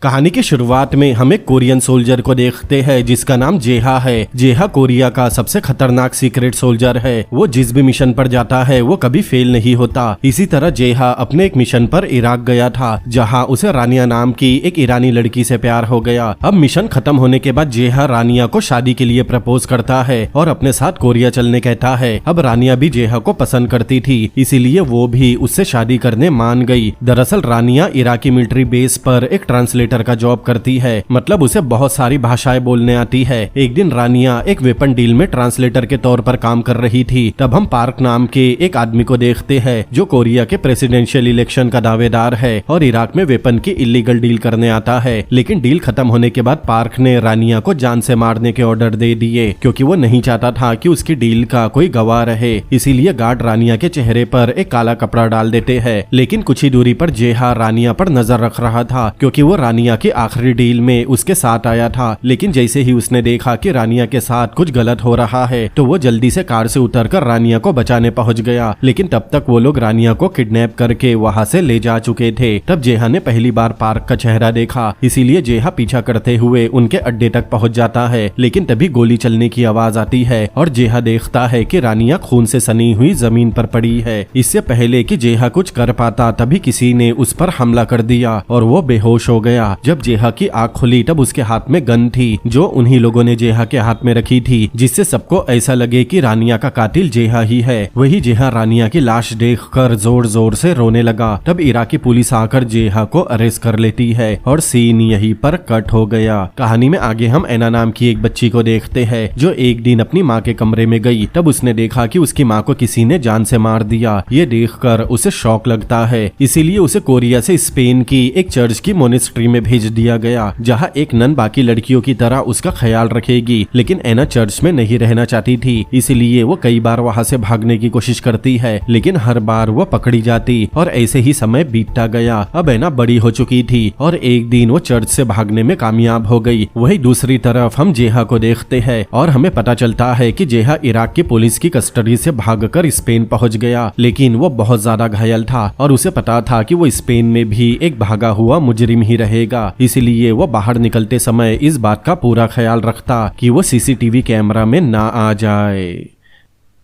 कहानी की शुरुआत में हम एक कोरियन सोल्जर को देखते हैं जिसका नाम जेहा है। जेहा कोरिया का सबसे खतरनाक सीक्रेट सोल्जर है। वो जिस भी मिशन पर जाता है वो कभी फेल नहीं होता। इसी तरह जेहा अपने एक मिशन पर इराक गया था जहां उसे रानिया नाम की एक ईरानी लड़की से प्यार हो गया। अब मिशन खत्म होने के बाद जेहा रानिया को शादी के लिए प्रपोज करता है और अपने साथ कोरिया चलने कहता है। अब रानिया भी जेहा को पसंद करती थी, इसीलिए वो भी उससे शादी करने मान गई। दरअसल रानिया इराकी मिलिट्री बेस पर एक ट्रांसलेटर का जॉब करती है, मतलब उसे बहुत सारी भाषाएं बोलने आती है। एक दिन रानिया एक वेपन डील में ट्रांसलेटर के तौर पर काम कर रही थी। तब हम पार्क नाम के एक आदमी को देखते हैं जो कोरिया के प्रेसिडेंशियल इलेक्शन का दावेदार है और इराक में वेपन की इलीगल डील करने आता है। लेकिन डील खत्म होने के बाद पार्क ने रानिया को जान से मारने के ऑर्डर दे दिए क्योंकि वो नहीं चाहता था कि उसकी डील का कोई गवाह रहे। इसीलिए गार्ड रानिया के चेहरे पर एक काला कपड़ा डाल देते हैं। लेकिन कुछ ही दूरी पर जेहा रानिया पर नजर रख रहा था क्योंकि वो रानिया की आखिरी डील में उसके साथ आया था। लेकिन जैसे ही उसने देखा कि रानिया के साथ कुछ गलत हो रहा है तो वो जल्दी से कार से उतरकर रानिया को बचाने पहुंच गया। लेकिन तब तक वो लोग रानिया को किडनैप करके वहां से ले जा चुके थे। तब जेहा ने पहली बार पार्क का चेहरा देखा, इसीलिए जेहा पीछा करते हुए उनके अड्डे तक पहुंच जाता है। लेकिन तभी गोली चलने की आवाज आती है और जेहा देखता है कि रानिया खून से सनी हुई जमीन पर पड़ी है। इससे पहले कि जेहा कुछ कर पाता तभी किसी ने उस पर हमला कर दिया और वो बेहोश हो गया। जब जेहा की आंख खुली तब उसके हाथ में गन थी जो उन्हीं लोगों ने जेहा के हाथ में रखी थी, जिससे सबको ऐसा लगे कि रानिया का कातिल जेहा ही है। वही जेहा रानिया की लाश देखकर जोर जोर से रोने लगा। तब इराकी पुलिस आकर जेहा को अरेस्ट कर लेती है और सीन यहीं पर कट हो गया। कहानी में आगे हम एना नाम की एक बच्ची को देखते हैं जो एक दिन अपनी माँ के कमरे में गई। तब उसने देखा कि उसकी माँ को किसी ने जान से मार दिया। ये देखकर उसे शौक लगता है, इसीलिए उसे कोरिया से स्पेन की एक चर्च की मोनेस्ट्री में भेज दिया गया जहां एक नन बाकी लड़कियों की तरह उसका ख्याल रखेगी। लेकिन एना चर्च में नहीं रहना चाहती थी, इसलिए वो कई बार वहां से भागने की कोशिश करती है, लेकिन हर बार वो पकड़ी जाती और ऐसे ही समय बीतता गया। अब एना बड़ी हो चुकी थी और एक दिन वो चर्च से भागने में कामयाब हो गई। वही दूसरी तरफ हम जेहा को देखते हैं और हमें पता चलता है कि जेहा इराक की पुलिस की कस्टडी से भागकर स्पेन पहुंच गया। लेकिन वो बहुत ज्यादा घायल था और उसे पता था कि वो स्पेन में भी एक भागा हुआ मुजरिम ही रहेगा, इसलिए वो बाहर निकलते समय इस बात का पूरा ख्याल रखता कि वो सीसीटीवी कैमरा में ना आ जाए।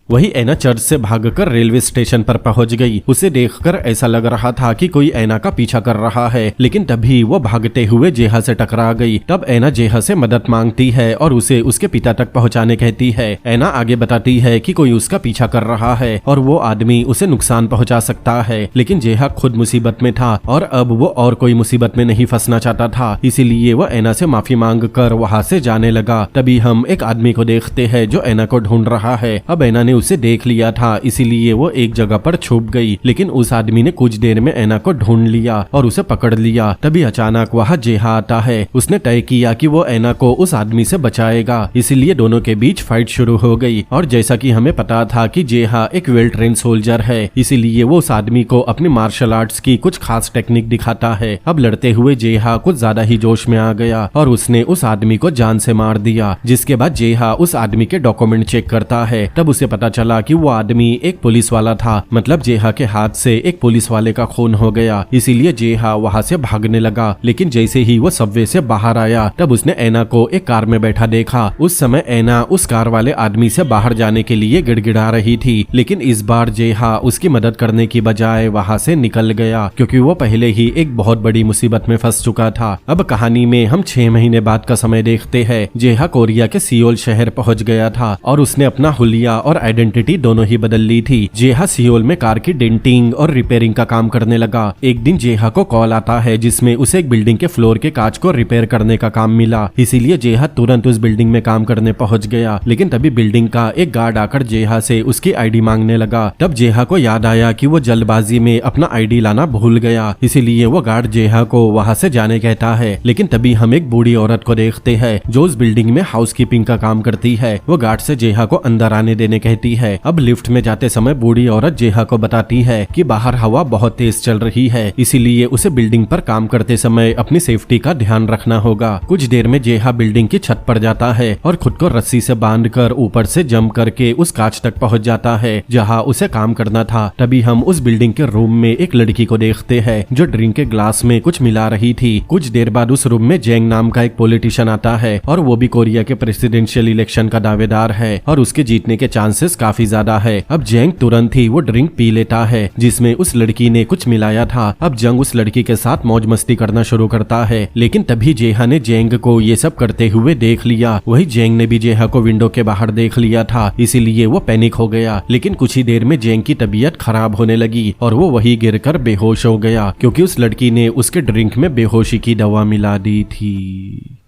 वही एना चर्च से भागकर रेलवे स्टेशन पर पहुंच गई। उसे देखकर ऐसा लग रहा था कि कोई एना का पीछा कर रहा है, लेकिन तभी वो भागते हुए जेहा से टकरा गई। तब एना जेहा से मदद मांगती है और उसे उसके पिता तक पहुंचाने कहती है। एना आगे बताती है कि कोई उसका पीछा कर रहा है और वो आदमी उसे नुकसान पहुंचा सकता है। लेकिन जेहा खुद मुसीबत में था और अब वो और कोई मुसीबत में नहीं फंसना चाहता था, इसीलिए वो एना से माफी मांग कर वहाँ से जाने लगा। तभी हम एक आदमी को देखते हैं जो एना को ढूंढ रहा है। अब एना ने उसे देख लिया था, इसीलिए वो एक जगह पर छुप गई। लेकिन उस आदमी ने कुछ देर में एना को ढूंढ लिया और उसे पकड़ लिया। तभी अचानक वहाँ जेहा आता है। उसने तय किया कि वो एना को उस आदमी से बचाएगा, इसीलिए दोनों के बीच फाइट शुरू हो गई। और जैसा कि हमें पता था कि जेहा एक वेल ट्रेन सोल्जर है, इसीलिए वो उस आदमी को अपनी मार्शल आर्ट्स की कुछ खास टेक्निक दिखाता है। अब लड़ते हुए जेहा कुछ ज्यादा ही जोश में आ गया और उसने उस आदमी को जान से मार दिया। जिसके बाद जेहा उस आदमी के डॉक्यूमेंट चेक करता है। तब उसे पता चला कि वो आदमी एक पुलिस वाला था, मतलब जेहा के हाथ से एक पुलिस वाले का खून हो गया। इसीलिए जेहा वहाँ से भागने लगा। लेकिन जैसे ही वो सबवे से बाहर आया तब उसने एना को एक कार में बैठा देखा। उस समय एना उस कार वाले आदमी से बाहर जाने के लिए गिड़गिड़ा रही थी, लेकिन इस बार जेहा उसकी मदद करने की बजाय वहाँ से निकल गया क्योंकि वो पहले ही एक बहुत बड़ी मुसीबत में फंस चुका था। अब कहानी में हम 6 महीने बाद का समय देखते हैं। जेहा कोरिया के सियोल शहर पहुँच गया था और उसने अपना हुलिया और आइडेंटिटी दोनों ही बदल ली थी। जेहा सियोल में कार की डेंटिंग और रिपेयरिंग का काम करने लगा। एक दिन जेहा को कॉल आता है जिसमें उसे एक बिल्डिंग के फ्लोर के कांच को रिपेयर करने का काम मिला, इसीलिए जेहा तुरंत उस बिल्डिंग में काम करने पहुंच गया। लेकिन तभी बिल्डिंग का एक गार्ड आकर जेहा से उसकी आईडी मांगने लगा। तब जेहा को याद आया कि वो जल्दबाजी में अपना आईडी लाना भूल गया, इसीलिए वो गार्ड जेहा को वहाँ से जाने कहता है। लेकिन तभी हम एक बूढ़ी औरत को देखते हैं जो उस बिल्डिंग में हाउसकीपिंग का काम करती है। वो गार्ड से जेहा को अंदर आने देने कहती देती है। अब लिफ्ट में जाते समय बूढ़ी औरत जेहा को बताती है कि बाहर हवा बहुत तेज चल रही है, इसीलिए उसे बिल्डिंग पर काम करते समय अपनी सेफ्टी का ध्यान रखना होगा। कुछ देर में जेहा बिल्डिंग की छत पर जाता है और खुद को रस्सी से बांधकर ऊपर से जंप करके उस कांच तक पहुंच जाता है जहां उसे काम करना था। तभी हम उस बिल्डिंग के रूम में एक लड़की को देखते हैं जो ड्रिंक के ग्लास में कुछ मिला रही थी। कुछ देर बाद उस रूम में जेंग नाम का एक पॉलिटिशियन आता है और वो भी कोरिया के प्रेसिडेंशियल इलेक्शन का दावेदार है और उसके जीतने के चांसेस काफी ज्यादा है। अब जेंग तुरंत ही वो ड्रिंक पी लेता है जिसमें उस लड़की ने कुछ मिलाया था। अब जंग उस लड़की के साथ मौज मस्ती करना शुरू करता है, लेकिन तभी जेहा ने जेंग को ये सब करते हुए देख लिया। वही जेंग ने भी जेहा को विंडो के बाहर देख लिया था, इसीलिए वो पैनिक हो गया। लेकिन कुछ ही देर में जेंग की तबीयत खराब होने लगी और वो वही गिरकर बेहोश हो गया क्योंकि उस लड़की ने उसके ड्रिंक में बेहोशी की दवा मिला दी थी।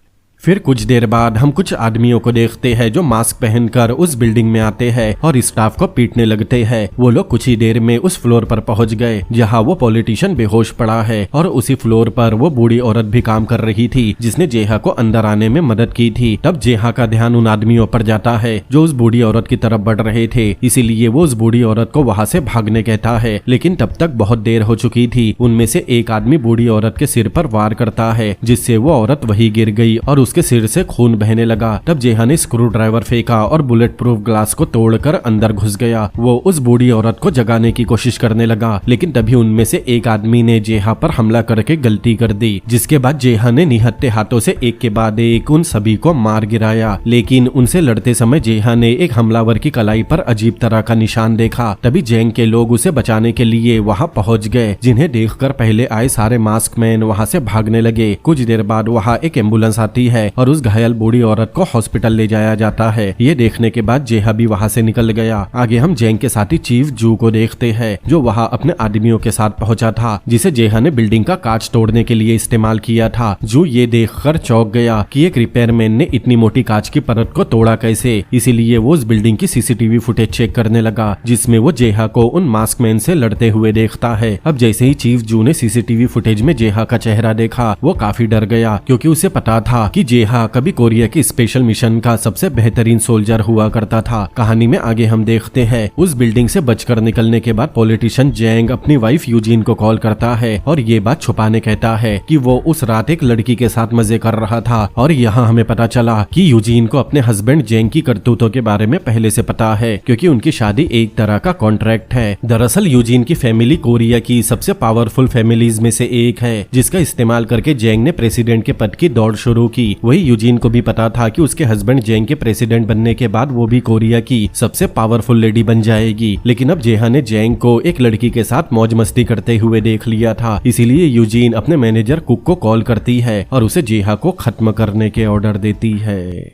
फिर कुछ देर बाद हम कुछ आदमियों को देखते हैं जो मास्क पहनकर उस बिल्डिंग में आते हैं और स्टाफ को पीटने लगते हैं। वो लोग कुछ ही देर में उस फ्लोर पर पहुंच गए जहां वो पॉलिटिशियन बेहोश पड़ा है और उसी फ्लोर पर वो बूढ़ी औरत भी काम कर रही थी जिसने जेहा को अंदर आने में मदद की थी। तब जेहा का ध्यान उन आदमियों पर जाता है जो उस बूढ़ी औरत की तरफ बढ़ रहे थे, इसीलिए वो उस बूढ़ी औरत को वहां से भागने कहता है, लेकिन तब तक बहुत देर हो चुकी थी। उनमें से एक आदमी बूढ़ी औरत के सिर पर वार करता है जिससे वो औरत वही गिर गई और उसके सिर से खून बहने लगा। तब जेहा ने स्क्रू ड्राइवर फेंका और बुलेट प्रूफ ग्लास को तोड़कर अंदर घुस गया। वो उस बूढ़ी औरत को जगाने की कोशिश करने लगा, लेकिन तभी उनमें से एक आदमी ने जेहा पर हमला करके गलती कर दी, जिसके बाद जेहा ने निहत्थे हाथों से एक के बाद एक उन सभी को मार गिराया। लेकिन उनसे लड़ते समय जेहा ने एक हमलावर की कलाई पर अजीब तरह का निशान देखा। तभी जेंग के लोग उसे बचाने के लिए वहां पहुंच गए, जिन्हें देखकर पहले आए सारे मास्क मैन वहां से भागने लगे। कुछ देर बाद वहां एक एम्बुलेंस आती है और उस घायल बूढ़ी औरत को हॉस्पिटल ले जाया जाता है। ये देखने के बाद जेहा भी वहां से निकल गया। आगे हम जेंग के साथी चीफ जू को देखते हैं जो वहां अपने आदमियों के साथ पहुंचा था, जिसे जेहा ने बिल्डिंग का कांच तोड़ने के लिए इस्तेमाल किया था। जू ये देखकर चौंक गया कि एक रिपेयरमैन ने इतनी मोटी कांच की परत को तोड़ा कैसे, इसीलिए वो उस बिल्डिंग की सीसीटीवी फुटेज चेक करने लगा जिसमें वो जेहा को उन मास्कमैन से लड़ते हुए देखता है। अब जैसे ही चीफ जू ने सीसीटीवी फुटेज में जेहा का चेहरा देखा, वो काफी डर गया क्योंकि उसे पता था कि जेहा कभी कोरिया की स्पेशल मिशन का सबसे बेहतरीन सोल्जर हुआ करता था। कहानी में आगे हम देखते हैं उस बिल्डिंग से बचकर निकलने के बाद पॉलिटिशियन जेंग अपनी वाइफ यूजीन को कॉल करता है और ये बात छुपाने कहता है कि वो उस रात एक लड़की के साथ मजे कर रहा था। और यहाँ हमें पता चला कि यूजीन को अपने हस्बैंड जेंग की करतूतों के बारे में पहले से पता है क्योंकि उनकी शादी एक तरह का कॉन्ट्रैक्ट है। दरअसल यूजीन की फैमिली कोरिया की सबसे पावरफुल फैमिलीज में से एक है जिसका इस्तेमाल करके जेंग ने प्रेसिडेंट के पद की दौड़ शुरू की। वही यूजीन को भी पता था कि उसके हस्बैंड जेंग के प्रेसिडेंट बनने के बाद वो भी कोरिया की सबसे पावरफुल लेडी बन जाएगी। लेकिन अब जेहा ने जेंग को एक लड़की के साथ मौज मस्ती करते हुए देख लिया था, इसीलिए यूजीन अपने मैनेजर कुक को कॉल करती है और उसे जेहा को खत्म करने के ऑर्डर देती है।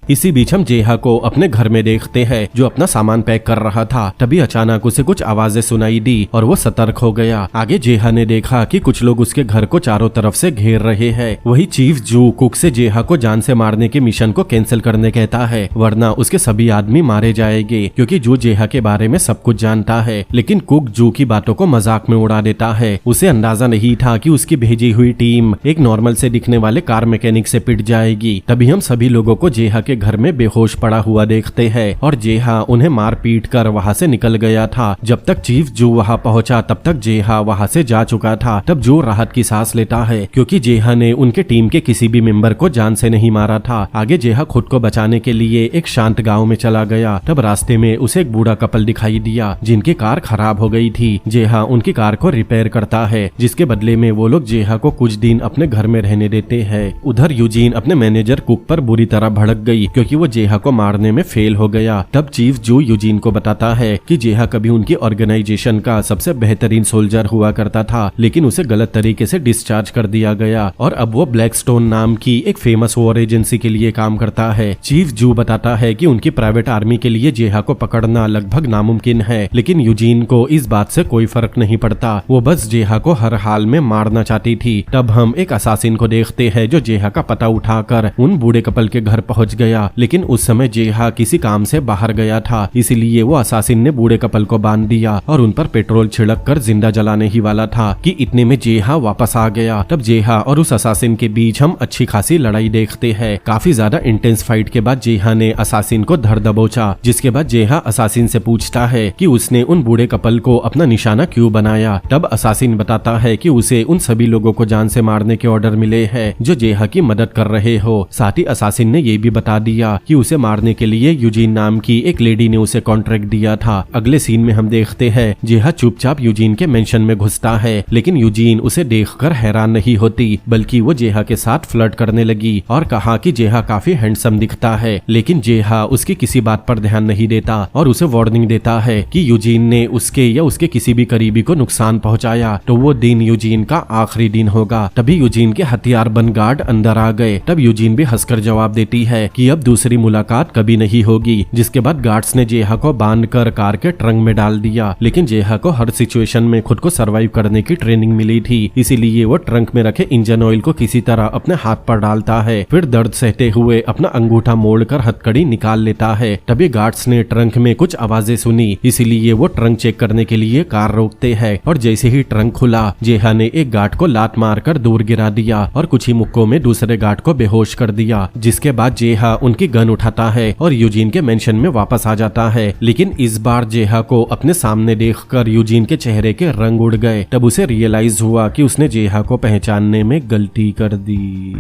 इसी बीच हम जेहा को अपने घर में देखते हैं जो अपना सामान पैक कर रहा था। तभी अचानक उसे कुछ आवाजें सुनाई दी और वो सतर्क हो गया। आगे जेहा ने देखा कि कुछ लोग उसके घर को चारों तरफ से घेर रहे हैं। वही चीफ जू कुक से जेहा को जान से मारने के मिशन को कैंसिल करने कहता है, वरना उसके सभी आदमी मारे जाएंगे क्योंकि जू जेहा के बारे में सब कुछ जानता है। लेकिन कुक जू की बातों को मजाक में उड़ा देता है। उसे अंदाजा नहीं था कि उसकी भेजी हुई टीम एक नॉर्मल से दिखने वाले कार मैकेनिक से पिट जाएगी। तभी हम सभी लोगों को जेहा के घर में बेहोश पड़ा हुआ देखते हैं और जेहा उन्हें मार पीट कर वहां से निकल गया था। जब तक चीफ जू वहां पहुंचा तब तक जेहा वहां से जा चुका था। तब जू राहत की सांस लेता है क्योंकि जेहा ने उनके टीम के किसी भी मेंबर को जान से नहीं मारा था। आगे जेहा खुद को बचाने के लिए एक शांत गांव में चला गया। तब रास्ते में उसे एक बूढ़ा कपल दिखाई दिया जिनकी कार खराब हो गई थी। जेहा उनकी कार को रिपेयर करता है जिसके बदले में वो लोग जेहा को कुछ दिन अपने घर में रहने देते हैं। उधर यूजीन अपने मैनेजर कुक पर बुरी तरह भड़क गई क्योंकि वो जेहा को मारने में फेल हो गया। तब चीफ जू यूजीन को बताता है कि जेहा कभी उनकी ऑर्गेनाइजेशन का सबसे बेहतरीन सोल्जर हुआ करता था, लेकिन उसे गलत तरीके से डिस्चार्ज कर दिया गया और अब वो ब्लैकस्टोन नाम की एक फेमस वॉर एजेंसी के लिए काम करता है। चीफ जू बताता है कि उनकी प्राइवेट आर्मी के लिए जेहा को पकड़ना लगभग नामुमकिन है, लेकिन यूजीन को इस बात से कोई फर्क नहीं पड़ता। वो बस जेहा को हर हाल में मारना चाहती थी। तब हम एक असासिन को देखते हैं जो जेहा का पता उठाकर उन बूढ़े कपल के घर पहुंच गया गया, लेकिन उस समय जेहा किसी काम से बाहर गया था, इसीलिए वो असासिन ने बूढ़े कपल को बांध दिया और उन पर पेट्रोल छिड़क कर जिंदा जलाने ही वाला था कि इतने में जेहा वापस आ गया। तब जेहा और उस असासिन के बीच हम अच्छी खासी लड़ाई देखते हैं। काफी ज्यादा इंटेंस फाइट के बाद जेहा ने असासिन को धर दबोचा, जिसके बाद जेहा असासिन से पूछता है कि उसने उन बूढ़े कपल को अपना निशाना क्यों बनाया। तब असासिन बताता है कि उसे उन सभी लोगों को जान से मारने के ऑर्डर मिले हैं जो जेहा की मदद कर रहे हो। साथ ही असासिन ने ये भी बता दिया कि उसे मारने के लिए यूजीन नाम की एक लेडी ने उसे कॉन्ट्रैक्ट दिया था। अगले सीन में हम देखते हैं जेहा चुपचाप यूजीन के मेंशन में घुसता है, लेकिन यूजीन उसे देखकर हैरान नहीं होती, बल्कि वो जेहा के साथ फ्लर्ट करने लगी और कहा कि जेहा काफी हैंडसम दिखता है। लेकिन जेहा उसकी किसी बात पर ध्यान नहीं देता और उसे वार्निंग देता है कि यूजीन ने उसके या उसके किसी भी करीबी को नुकसान पहुंचाया तो वो दिन यूजीन का आखिरी दिन होगा। तभी यूजीन के हथियारबंद गार्ड अंदर आ गए। तब यूजीन भी हंसकर जवाब देती है कि अब दूसरी मुलाकात कभी नहीं होगी। जिसके बाद गार्ड्स ने जेहा को बांधकर कार के ट्रंक में डाल दिया, लेकिन जेहा को हर सिचुएशन में खुद को सरवाइव करने की ट्रेनिंग मिली थी, इसीलिए वो ट्रंक में रखे इंजन ऑयल को किसी तरह अपने हाथ पर डालता है, फिर दर्द सहते हुए अपना अंगूठा मोड़कर हथकड़ी निकाल लेता है। तभी गार्ड्स ने ट्रंक में कुछ आवाजें सुनी, इसीलिए वो ट्रंक चेक करने के लिए कार रोकते हैं और जैसे ही ट्रंक खुला जेहा ने एक गार्ड को लात मारकर दूर गिरा दिया और कुछ ही मुक्कों में दूसरे गार्ड को बेहोश कर दिया। जिसके बाद जेहा उनकी गन उठाता है और यूजीन के मेंशन में वापस आ जाता है, लेकिन इस बार जेहा को अपने सामने देखकर यूजीन के चेहरे के रंग उड़ गए। तब उसे रियलाइज हुआ कि उसने जेहा को पहचानने में गलती कर दी।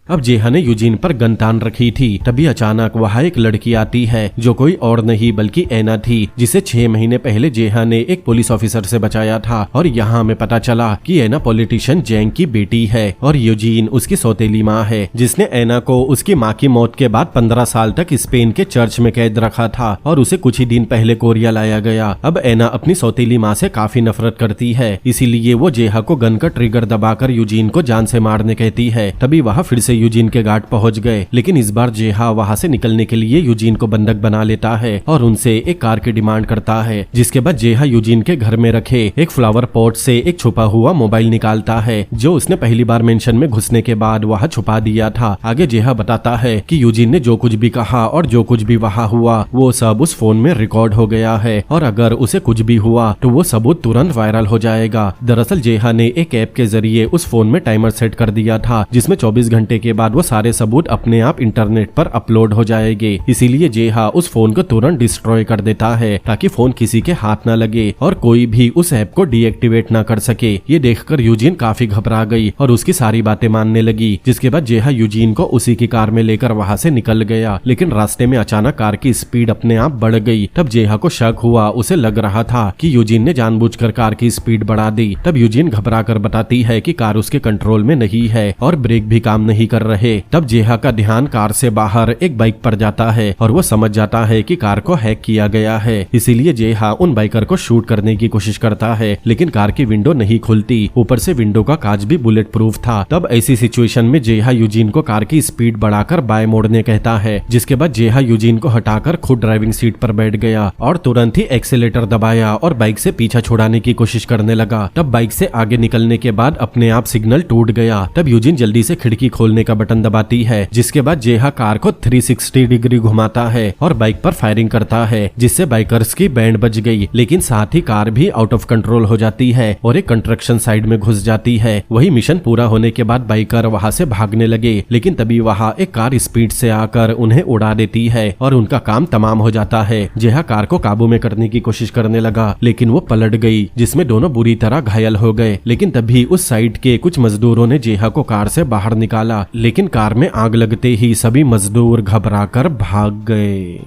अब जेहा ने यूजीन पर गन तान रखी थी। तभी अचानक वहाँ एक लड़की आती है जो कोई और नहीं बल्कि ऐना थी, जिसे 6 महीने पहले जेहा ने एक पुलिस ऑफिसर से बचाया था। और यहाँ हमें पता चला कि ऐना पॉलिटिशियन जैंग की बेटी है और यूजीन उसकी सौतेली माँ है, जिसने ऐना को उसकी माँ की मौत के बाद 15 साल तक स्पेन के चर्च में कैद रखा था और उसे कुछ ही दिन पहले कोरिया लाया गया। अब ऐना अपनी सौतेली माँ से काफी नफरत करती है, इसीलिए वो जेहा को गन का ट्रिगर दबाकर यूजीन को जान से मारने कहती है। तभी वहाँ फिर से यूजीन के गार्ड पहुंच गए, लेकिन इस बार जेहा वहां से निकलने के लिए यूजीन को बंधक बना लेता है और उनसे एक कार की डिमांड करता है। जिसके बाद जेहा यूजीन के घर में रखे एक फ्लावर पॉट से एक छुपा हुआ मोबाइल निकालता है, जो उसने पहली बार मेंशन में घुसने के बाद वहां छुपा दिया था। आगे जेहा बताता है कि यूजीन ने जो कुछ भी कहा और जो कुछ भी वहां हुआ वो सब उस फोन में रिकॉर्ड हो गया है और अगर उसे कुछ भी हुआ तो वो सबूत तुरंत वायरल हो जाएगा। दरअसल जेहा ने एक ऐप के जरिए उस फोन में टाइमर सेट कर दिया था, जिसमें 24 घंटे के बाद वो सारे सबूत अपने आप इंटरनेट पर अपलोड हो जाएंगे। इसीलिए जेहा उस फोन को तुरंत डिस्ट्रॉय कर देता है ताकि फोन किसी के हाथ न लगे और कोई भी उस ऐप को डीएक्टिवेट न कर सके। ये देखकर यूजीन काफी घबरा गई और उसकी सारी बातें मानने लगी। जिसके बाद जेहा यूजीन को उसी की कार में लेकर वहां से निकल गया, लेकिन रास्ते में अचानक कार की स्पीड अपने आप बढ़ गई। तब जेहा को शक हुआ, उसे लग रहा था कि यूजीन ने जानबूझकर कार की स्पीड बढ़ा दी। तब यूजीन घबरा कर बताती है कि कार उसके कंट्रोल में नहीं है और ब्रेक भी काम नहीं कर रहे। तब जेहा का ध्यान कार से बाहर एक बाइक पर जाता है और वो समझ जाता है कि कार को हैक किया गया है। इसीलिए जेहा उन बाइकर को शूट करने की कोशिश करता है, लेकिन कार की विंडो नहीं खुलती। ऊपर से विंडो का कांच भी बुलेट प्रूफ था। तब ऐसी सिचुएशन में जेहा यूजीन को कार की स्पीड बढ़ाकर बाएं मोड़ने कहता है। जिसके बाद जेहा यूजीन को हटाकर खुद ड्राइविंग सीट पर बैठ गया और तुरंत ही एक्सीलेटर दबाया और बाइक से पीछा छुड़ाने की कोशिश करने लगा। तब बाइक से आगे निकलने के बाद अपने आप सिग्नल टूट गया। तब यूजीन जल्दी से खिड़की खोलने का बटन दबाती है, जिसके बाद जेहा कार को 360 डिग्री घुमाता है और बाइक पर फायरिंग करता है, जिससे बाइकर्स की बैंड बज गई। लेकिन साथ ही कार भी आउट ऑफ कंट्रोल हो जाती है और एक कंस्ट्रक्शन साइड में घुस जाती है। वही मिशन पूरा होने के बाद बाइकर वहां से भागने लगे, लेकिन तभी वहां एक कार स्पीड से आकर उन्हें उड़ा देती है और उनका काम तमाम हो जाता है। जेहा कार को काबू में करने की कोशिश करने लगा, लेकिन वो पलट गई, जिसमें दोनों बुरी तरह घायल हो गए। लेकिन तभी उस साइड के कुछ मजदूरों ने जेहा को कार से बाहर निकाला, लेकिन कार में आग लगते ही सभी मजदूर घबराकर भाग गए।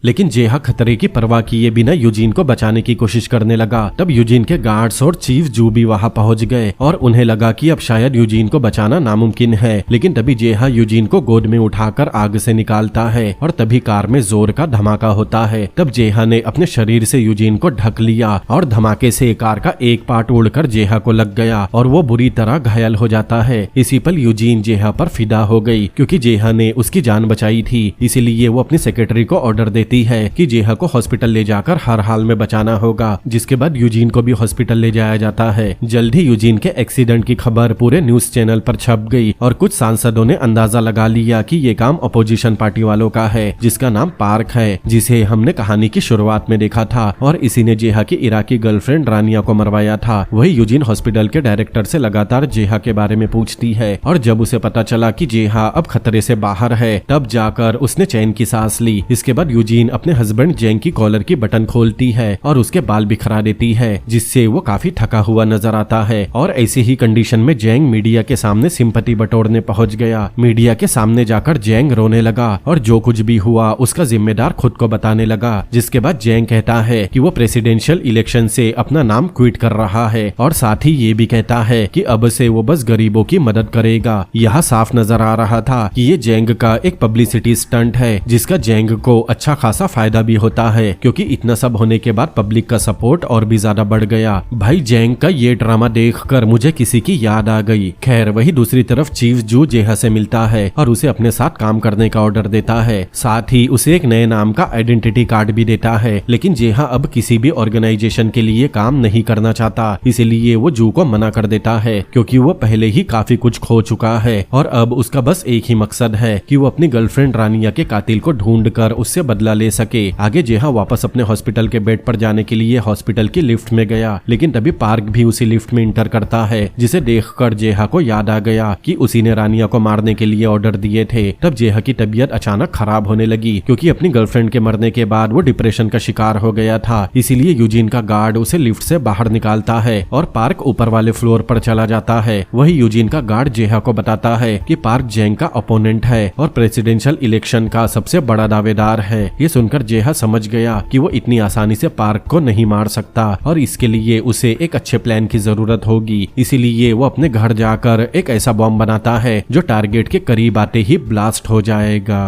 लेकिन जेहा खतरे की परवाह किए बिना यूजीन को बचाने की कोशिश करने लगा। तब यूजीन के गार्ड्स और चीफ जू भी वहां पहुंच गए और उन्हें लगा कि अब शायद यूजीन को बचाना नामुमकिन है। लेकिन तभी जेहा यूजीन को गोद में उठाकर आग से निकालता है और तभी कार में जोर का धमाका होता है। तब जेहा ने अपने शरीर से यूजीन को ढक लिया और धमाके से कार का एक पार्ट उड़कर जेहा को लग गया और वो बुरी तरह घायल हो जाता है। इसी पल यूजीन जेहा पर फिदा हो गई, क्योंकि जेहा ने उसकी जान बचाई थी। इसीलिए वो अपनी सेक्रेटरी को ऑर्डर देती कहती है कि जेहा को हॉस्पिटल ले जाकर हर हाल में बचाना होगा, जिसके बाद यूजीन को भी हॉस्पिटल ले जाया जाता है। जल्द ही यूजीन के एक्सीडेंट की खबर पूरे न्यूज चैनल पर छप गई और कुछ सांसदों ने अंदाजा लगा लिया कि ये काम अपोजिशन पार्टी वालों का है, जिसका नाम पार्क है, जिसे हमने कहानी की शुरुआत में देखा था और इसी ने जेहा की इराकी गर्लफ्रेंड रानिया को मरवाया था। वही यूजीन हॉस्पिटल के डायरेक्टर से लगातार जेहा के बारे में पूछती है और जब उसे पता चला कि जेहा अब खतरे से बाहर है, तब जाकर उसने चैन की सांस ली। इसके बाद यूजीन अपने हस्बैंड जेंग की कॉलर की बटन खोलती है और उसके बाल बिखरा देती है, जिससे वो काफी थका हुआ नजर आता है। और ऐसी ही कंडीशन में जेंग मीडिया के सामने सिंपैथी बटोरने पहुंच गया। मीडिया के सामने जाकर जेंग रोने लगा और जो कुछ भी हुआ उसका जिम्मेदार खुद को बताने लगा। जिसके बाद जेंग कहता है कि वो प्रेसिडेंशियल इलेक्शन से अपना नाम क्विट कर रहा है और साथ ही ये भी कहता है कि अब से वो बस गरीबों की मदद करेगा। यहाँ साफ नजर आ रहा था कि ये जेंग का एक पब्लिसिटी स्टंट है, जिसका जेंग को अच्छा खासा फायदा भी होता है, क्योंकि इतना सब होने के बाद पब्लिक का सपोर्ट और भी ज्यादा बढ़ गया। भाई जेंग का ये ड्रामा देखकर मुझे किसी की याद आ गई। खैर वही दूसरी तरफ चीफ जू जेहा से मिलता है और उसे अपने साथ काम करने का ऑर्डर देता है, साथ ही उसे एक नए नाम का आइडेंटिटी कार्ड भी देता है। लेकिन जेहा अब किसी भी ऑर्गेनाइजेशन के लिए काम नहीं करना चाहता, इसीलिए वो जू को मना कर देता है, क्योंकि वो पहले ही काफी कुछ खो चुका है और अब उसका बस एक ही मकसद है कि वो अपनी गर्लफ्रेंड रानिया के कातिल को ढूंढकर उससे बदला ले सके। आगे जेहा वापस अपने हॉस्पिटल के बेड पर जाने के लिए हॉस्पिटल की लिफ्ट में गया, लेकिन तभी पार्क भी उसी लिफ्ट में इंटर करता है, जिसे देखकर जेहा को याद आ गया कि उसी ने रानिया को मारने के लिए ऑर्डर दिए थे। तब जेहा की तबीयत अचानक खराब होने लगी, क्योंकि अपनी गर्लफ्रेंड के मरने के बाद वो डिप्रेशन का शिकार हो गया था। इसीलिए यूजीन का गार्ड उसे लिफ्ट से बाहर निकालता है और पार्क ऊपर वाले फ्लोर पर चला जाता है। वही यूजीन का गार्ड जेहा को बताता है कि पार्क जेंग का ओपोनेंट है और प्रेसिडेंशियल इलेक्शन का सबसे बड़ा दावेदार है। ये सुनकर जेहा समझ गया कि वो इतनी आसानी से पार्क को नहीं मार सकता और इसके लिए उसे एक अच्छे प्लान की जरूरत होगी। इसीलिए वो अपने घर जाकर एक ऐसा बॉम्ब बनाता है जो टारगेट के करीब आते ही ब्लास्ट हो जाएगा।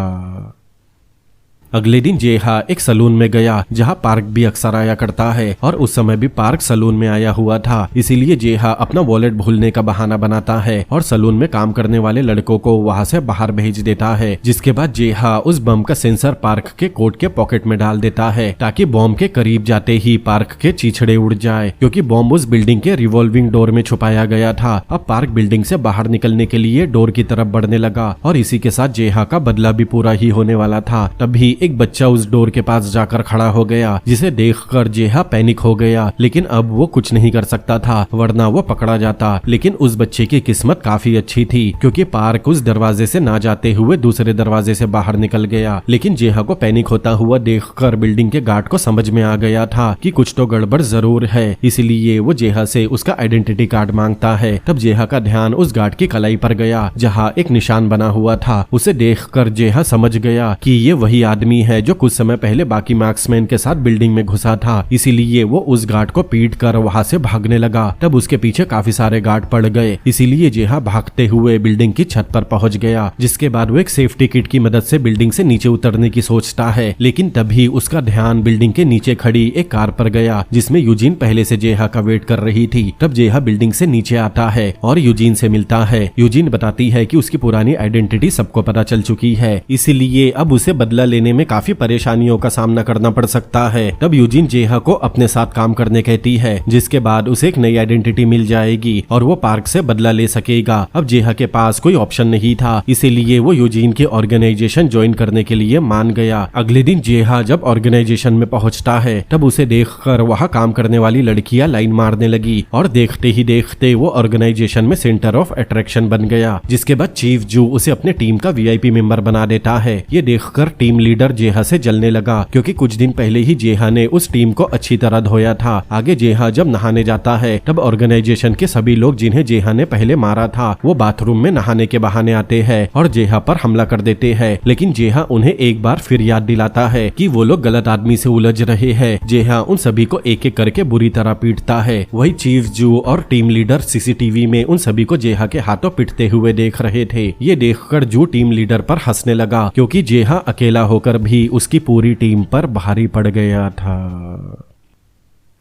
अगले दिन जेहा एक सलून में गया, जहां पार्क भी अक्सर आया करता है और उस समय भी पार्क सलून में आया हुआ था। इसीलिए जेहा अपना वॉलेट भूलने का बहाना बनाता है और सलून में काम करने वाले लड़कों को वहां से बाहर भेज देता है। जिसके बाद जेहा उस बम का सेंसर पार्क के कोट के पॉकेट में डाल देता है, ताकि बॉम्ब के करीब जाते ही पार्क के चीछड़े उड़ जाए, क्योंकि बॉम्ब उस बिल्डिंग के रिवॉल्विंग डोर में छुपाया गया था। अब पार्क बिल्डिंग से बाहर निकलने के लिए डोर की तरफ बढ़ने लगा और इसी के साथ जेहा का बदला भी पूरा ही होने वाला था। तभी एक बच्चा उस डोर के पास जाकर खड़ा हो गया, जिसे देखकर जेहा पैनिक हो गया, लेकिन अब वो कुछ नहीं कर सकता था, वरना वो पकड़ा जाता। लेकिन उस बच्चे की किस्मत काफी अच्छी थी, क्योंकि पार्क उस दरवाजे से ना जाते हुए दूसरे दरवाजे से बाहर निकल गया। लेकिन जेहा को पैनिक होता हुआ देखकर बिल्डिंग के गार्ड को समझ में आ गया था कि कुछ तो गड़बड़ जरूर है, इसलिए वो जेहा से उसका आइडेंटिटी कार्ड मांगता है। तब जेहा का ध्यान उस गार्ड की कलाई पर गया, जहाँ एक निशान बना हुआ था। उसे देखकर जेहा समझ गया कि ये वही आदमी है जो कुछ समय पहले बाकी मार्क्समैन के साथ बिल्डिंग में घुसा था। इसीलिए वो उस गार्ड को पीट कर वहां से भागने लगा। तब उसके पीछे काफी सारे गार्ड पड़ गए, इसीलिए जेहा भागते हुए बिल्डिंग की छत पर पहुंच गया। जिसके बाद वो एक सेफ्टी किट की मदद से बिल्डिंग से नीचे उतरने की सोचता है, लेकिन तभी उसका ध्यान बिल्डिंग के नीचे खड़ी एक कार पर गया, जिसमें यूजीन पहले से जेहा का वेट कर रही थी। तब जेहा बिल्डिंग से नीचे आता है और यूजीन से मिलता है। यूजीन बताती है कि उसकी पुरानी आइडेंटिटी सबको पता चल चुकी है, इसीलिए अब उसे बदला लेने में काफी परेशानियों का सामना करना पड़ सकता है। तब यूजीन जेहा को अपने साथ काम करने कहती है, जिसके बाद उसे एक नई आइडेंटिटी मिल जाएगी और वो पार्क से बदला ले सकेगा। अब जेहा के पास कोई ऑप्शन नहीं था, इसीलिए वो यूजीन की ऑर्गेनाइजेशन ज्वाइन करने के लिए मान गया। अगले दिन जेहा जब ऑर्गेनाइजेशन में पहुंचता है, तब उसे देखकर वहां काम करने वाली लड़कियां लाइन मारने लगी और देखते ही देखते वो ऑर्गेनाइजेशन में सेंटर ऑफ अट्रैक्शन बन गया। जिसके बाद चीफ जू उसे अपने टीम का वीआईपी मेंबर बना देता है। ये देखकर टीम लीडर जेहा से जलने लगा, क्योंकि कुछ दिन पहले ही जेहा ने उस टीम को अच्छी तरह धोया था। आगे जेहा जब नहाने जाता है, तब ऑर्गेनाइजेशन के सभी लोग जिन्हें जेहा ने पहले मारा था, वो बाथरूम में नहाने के बहाने आते हैं और जेहा पर हमला कर देते हैं। लेकिन जेहा उन्हें एक बार फिर याद दिलाता है कि वो लोग गलत आदमी से उलझ रहे हैं। जेहा उन सभी को एक एक करके बुरी तरह पीटता है। वही चीफ जू और टीम लीडर सीसीटीवी में उन सभी को जेहा के हाथों पिटते हुए देख रहे थे। ये देखकर जू टीम लीडर पर हंसने लगा, क्योंकि जेहा अकेला होकर भी उसकी पूरी टीम पर भारी पड़ गया था।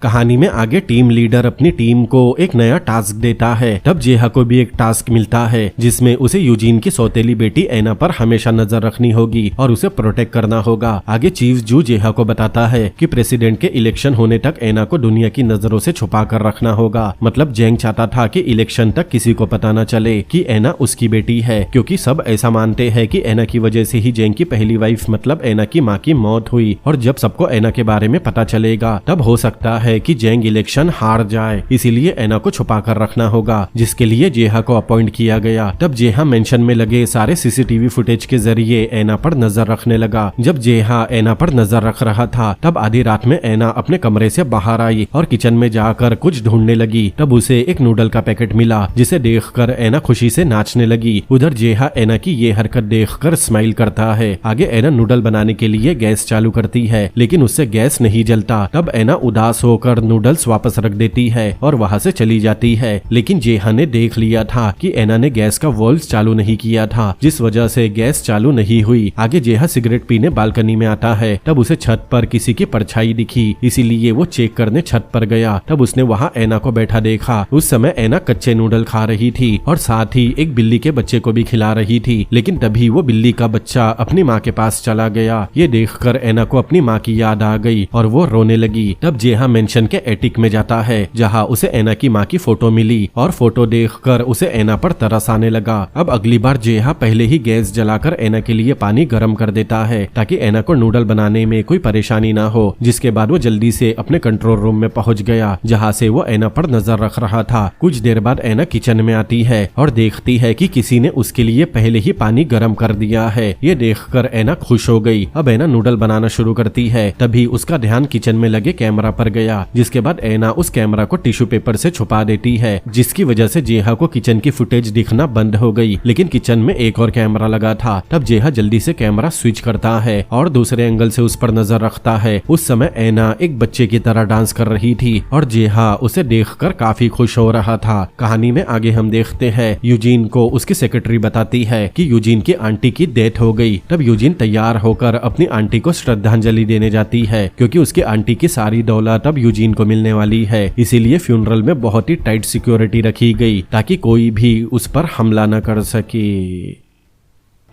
कहानी में आगे टीम लीडर अपनी टीम को एक नया टास्क देता है। तब जेहा को भी एक टास्क मिलता है जिसमें उसे यूजीन की सौतेली बेटी एना पर हमेशा नजर रखनी होगी और उसे प्रोटेक्ट करना होगा। आगे चीफ जू जेहा को बताता है कि प्रेसिडेंट के इलेक्शन होने तक एना को दुनिया की नजरों से छुपा कर रखना होगा। मतलब जेंग चाहता था कि इलेक्शन तक किसी को पता न चले कि एना उसकी बेटी है, क्योंकि सब ऐसा मानते हैं कि एना की वजह से ही जेंग की पहली वाइफ मतलब एना की माँ की मौत हुई, और जब सबको एना के बारे में पता चलेगा तब हो सकता है कि जेंग इलेक्शन हार जाए। इसीलिए एना को छुपा कर रखना होगा, जिसके लिए जेहा को अपॉइंट किया गया। तब जेहा मेंशन में लगे सारे सीसीटीवी फुटेज के जरिए एना पर नजर रखने लगा। जब जेहा एना पर नजर रख रहा था तब आधी रात में एना अपने कमरे से बाहर आई और किचन में जाकर कुछ ढूंढने लगी। तब उसे एक नूडल का पैकेट मिला, जिसे देखकर एना खुशी से नाचने लगी। उधर जेहा एना की ये हरकत देखकर स्माइल करता है। आगे एना नूडल बनाने के लिए गैस चालू करती है, लेकिन उससे गैस नहीं जलता। तब एना उदास होकर नूडल्स वापस रख देती है और वहाँ से चली जाती है। लेकिन जेहा ने देख लिया था कि एना ने गैस का वाल्व चालू नहीं किया था, जिस वजह से गैस चालू नहीं हुई। आगे जेहा सिगरेट पीने बालकनी में आता है। तब उसे छत पर किसी की परछाई दिखी, इसीलिए वो चेक करने छत पर गया। तब उसने वहाँ एना को बैठा देखा। उस समय एना कच्चे नूडल खा रही थी और साथ ही एक बिल्ली के बच्चे को भी खिला रही थी। लेकिन तभी वो बिल्ली का बच्चा अपनी माँ के पास चला गया। ये देखकर एना को अपनी माँ की याद आ गई और वो रोने लगी। तब जेहा मेंशन के एटिक में जाता है, जहाँ उसे एना की माँ की फोटो मिली और फोटो देखकर उसे एना पर तरस आने लगा। अब अगली बार जेहा पहले ही गैस जलाकर एना के लिए पानी गर्म कर देता है ताकि एना को नूडल बनाने में कोई परेशानी ना हो। जिसके बाद वो जल्दी से अपने कंट्रोल रूम में पहुंच गया, जहाँ से वो एना पर नजर रख रहा था। कुछ देर बाद एना किचन में आती है और देखती है कि किसी ने उसके लिए पहले ही पानी गर्म कर दिया है। ये देखकर एना खुश हो गई। अब एना नूडल बनाना शुरू करती है। तभी उसका ध्यान किचन में लगे कैमरा पर गया, जिसके बाद एना उस कैमरा को टिश्यू पेपर से छुपा देती है, जिसकी वजह से जेहा को किचन की फुटेज दिखना बंद हो गई। लेकिन किचन में एक और कैमरा लगा था। तब जेहा जल्दी से कैमरा स्विच करता है और दूसरे एंगल से उस पर नजर रखता है। उस समय एना एक बच्चे की तरह डांस कर रही थी और जेहा उसे देखकर काफी खुश हो रहा था। कहानी में आगे हम देखते हैं यूजीन को उसकी सेक्रेटरी बताती है कि यूजीन की आंटी की डेथ हो गई। तब यूजीन तैयार होकर अपनी आंटी को श्रद्धांजलि देने जाती है, क्योंकि उसकी आंटी की सारी दौलत अब यूजीन को मिलने वाली है। इसीलिए फ्यूनरल में बहुत ही टाइट सिक्योरिटी रखी गई ताकि कोई भी उस पर हमला न कर सके।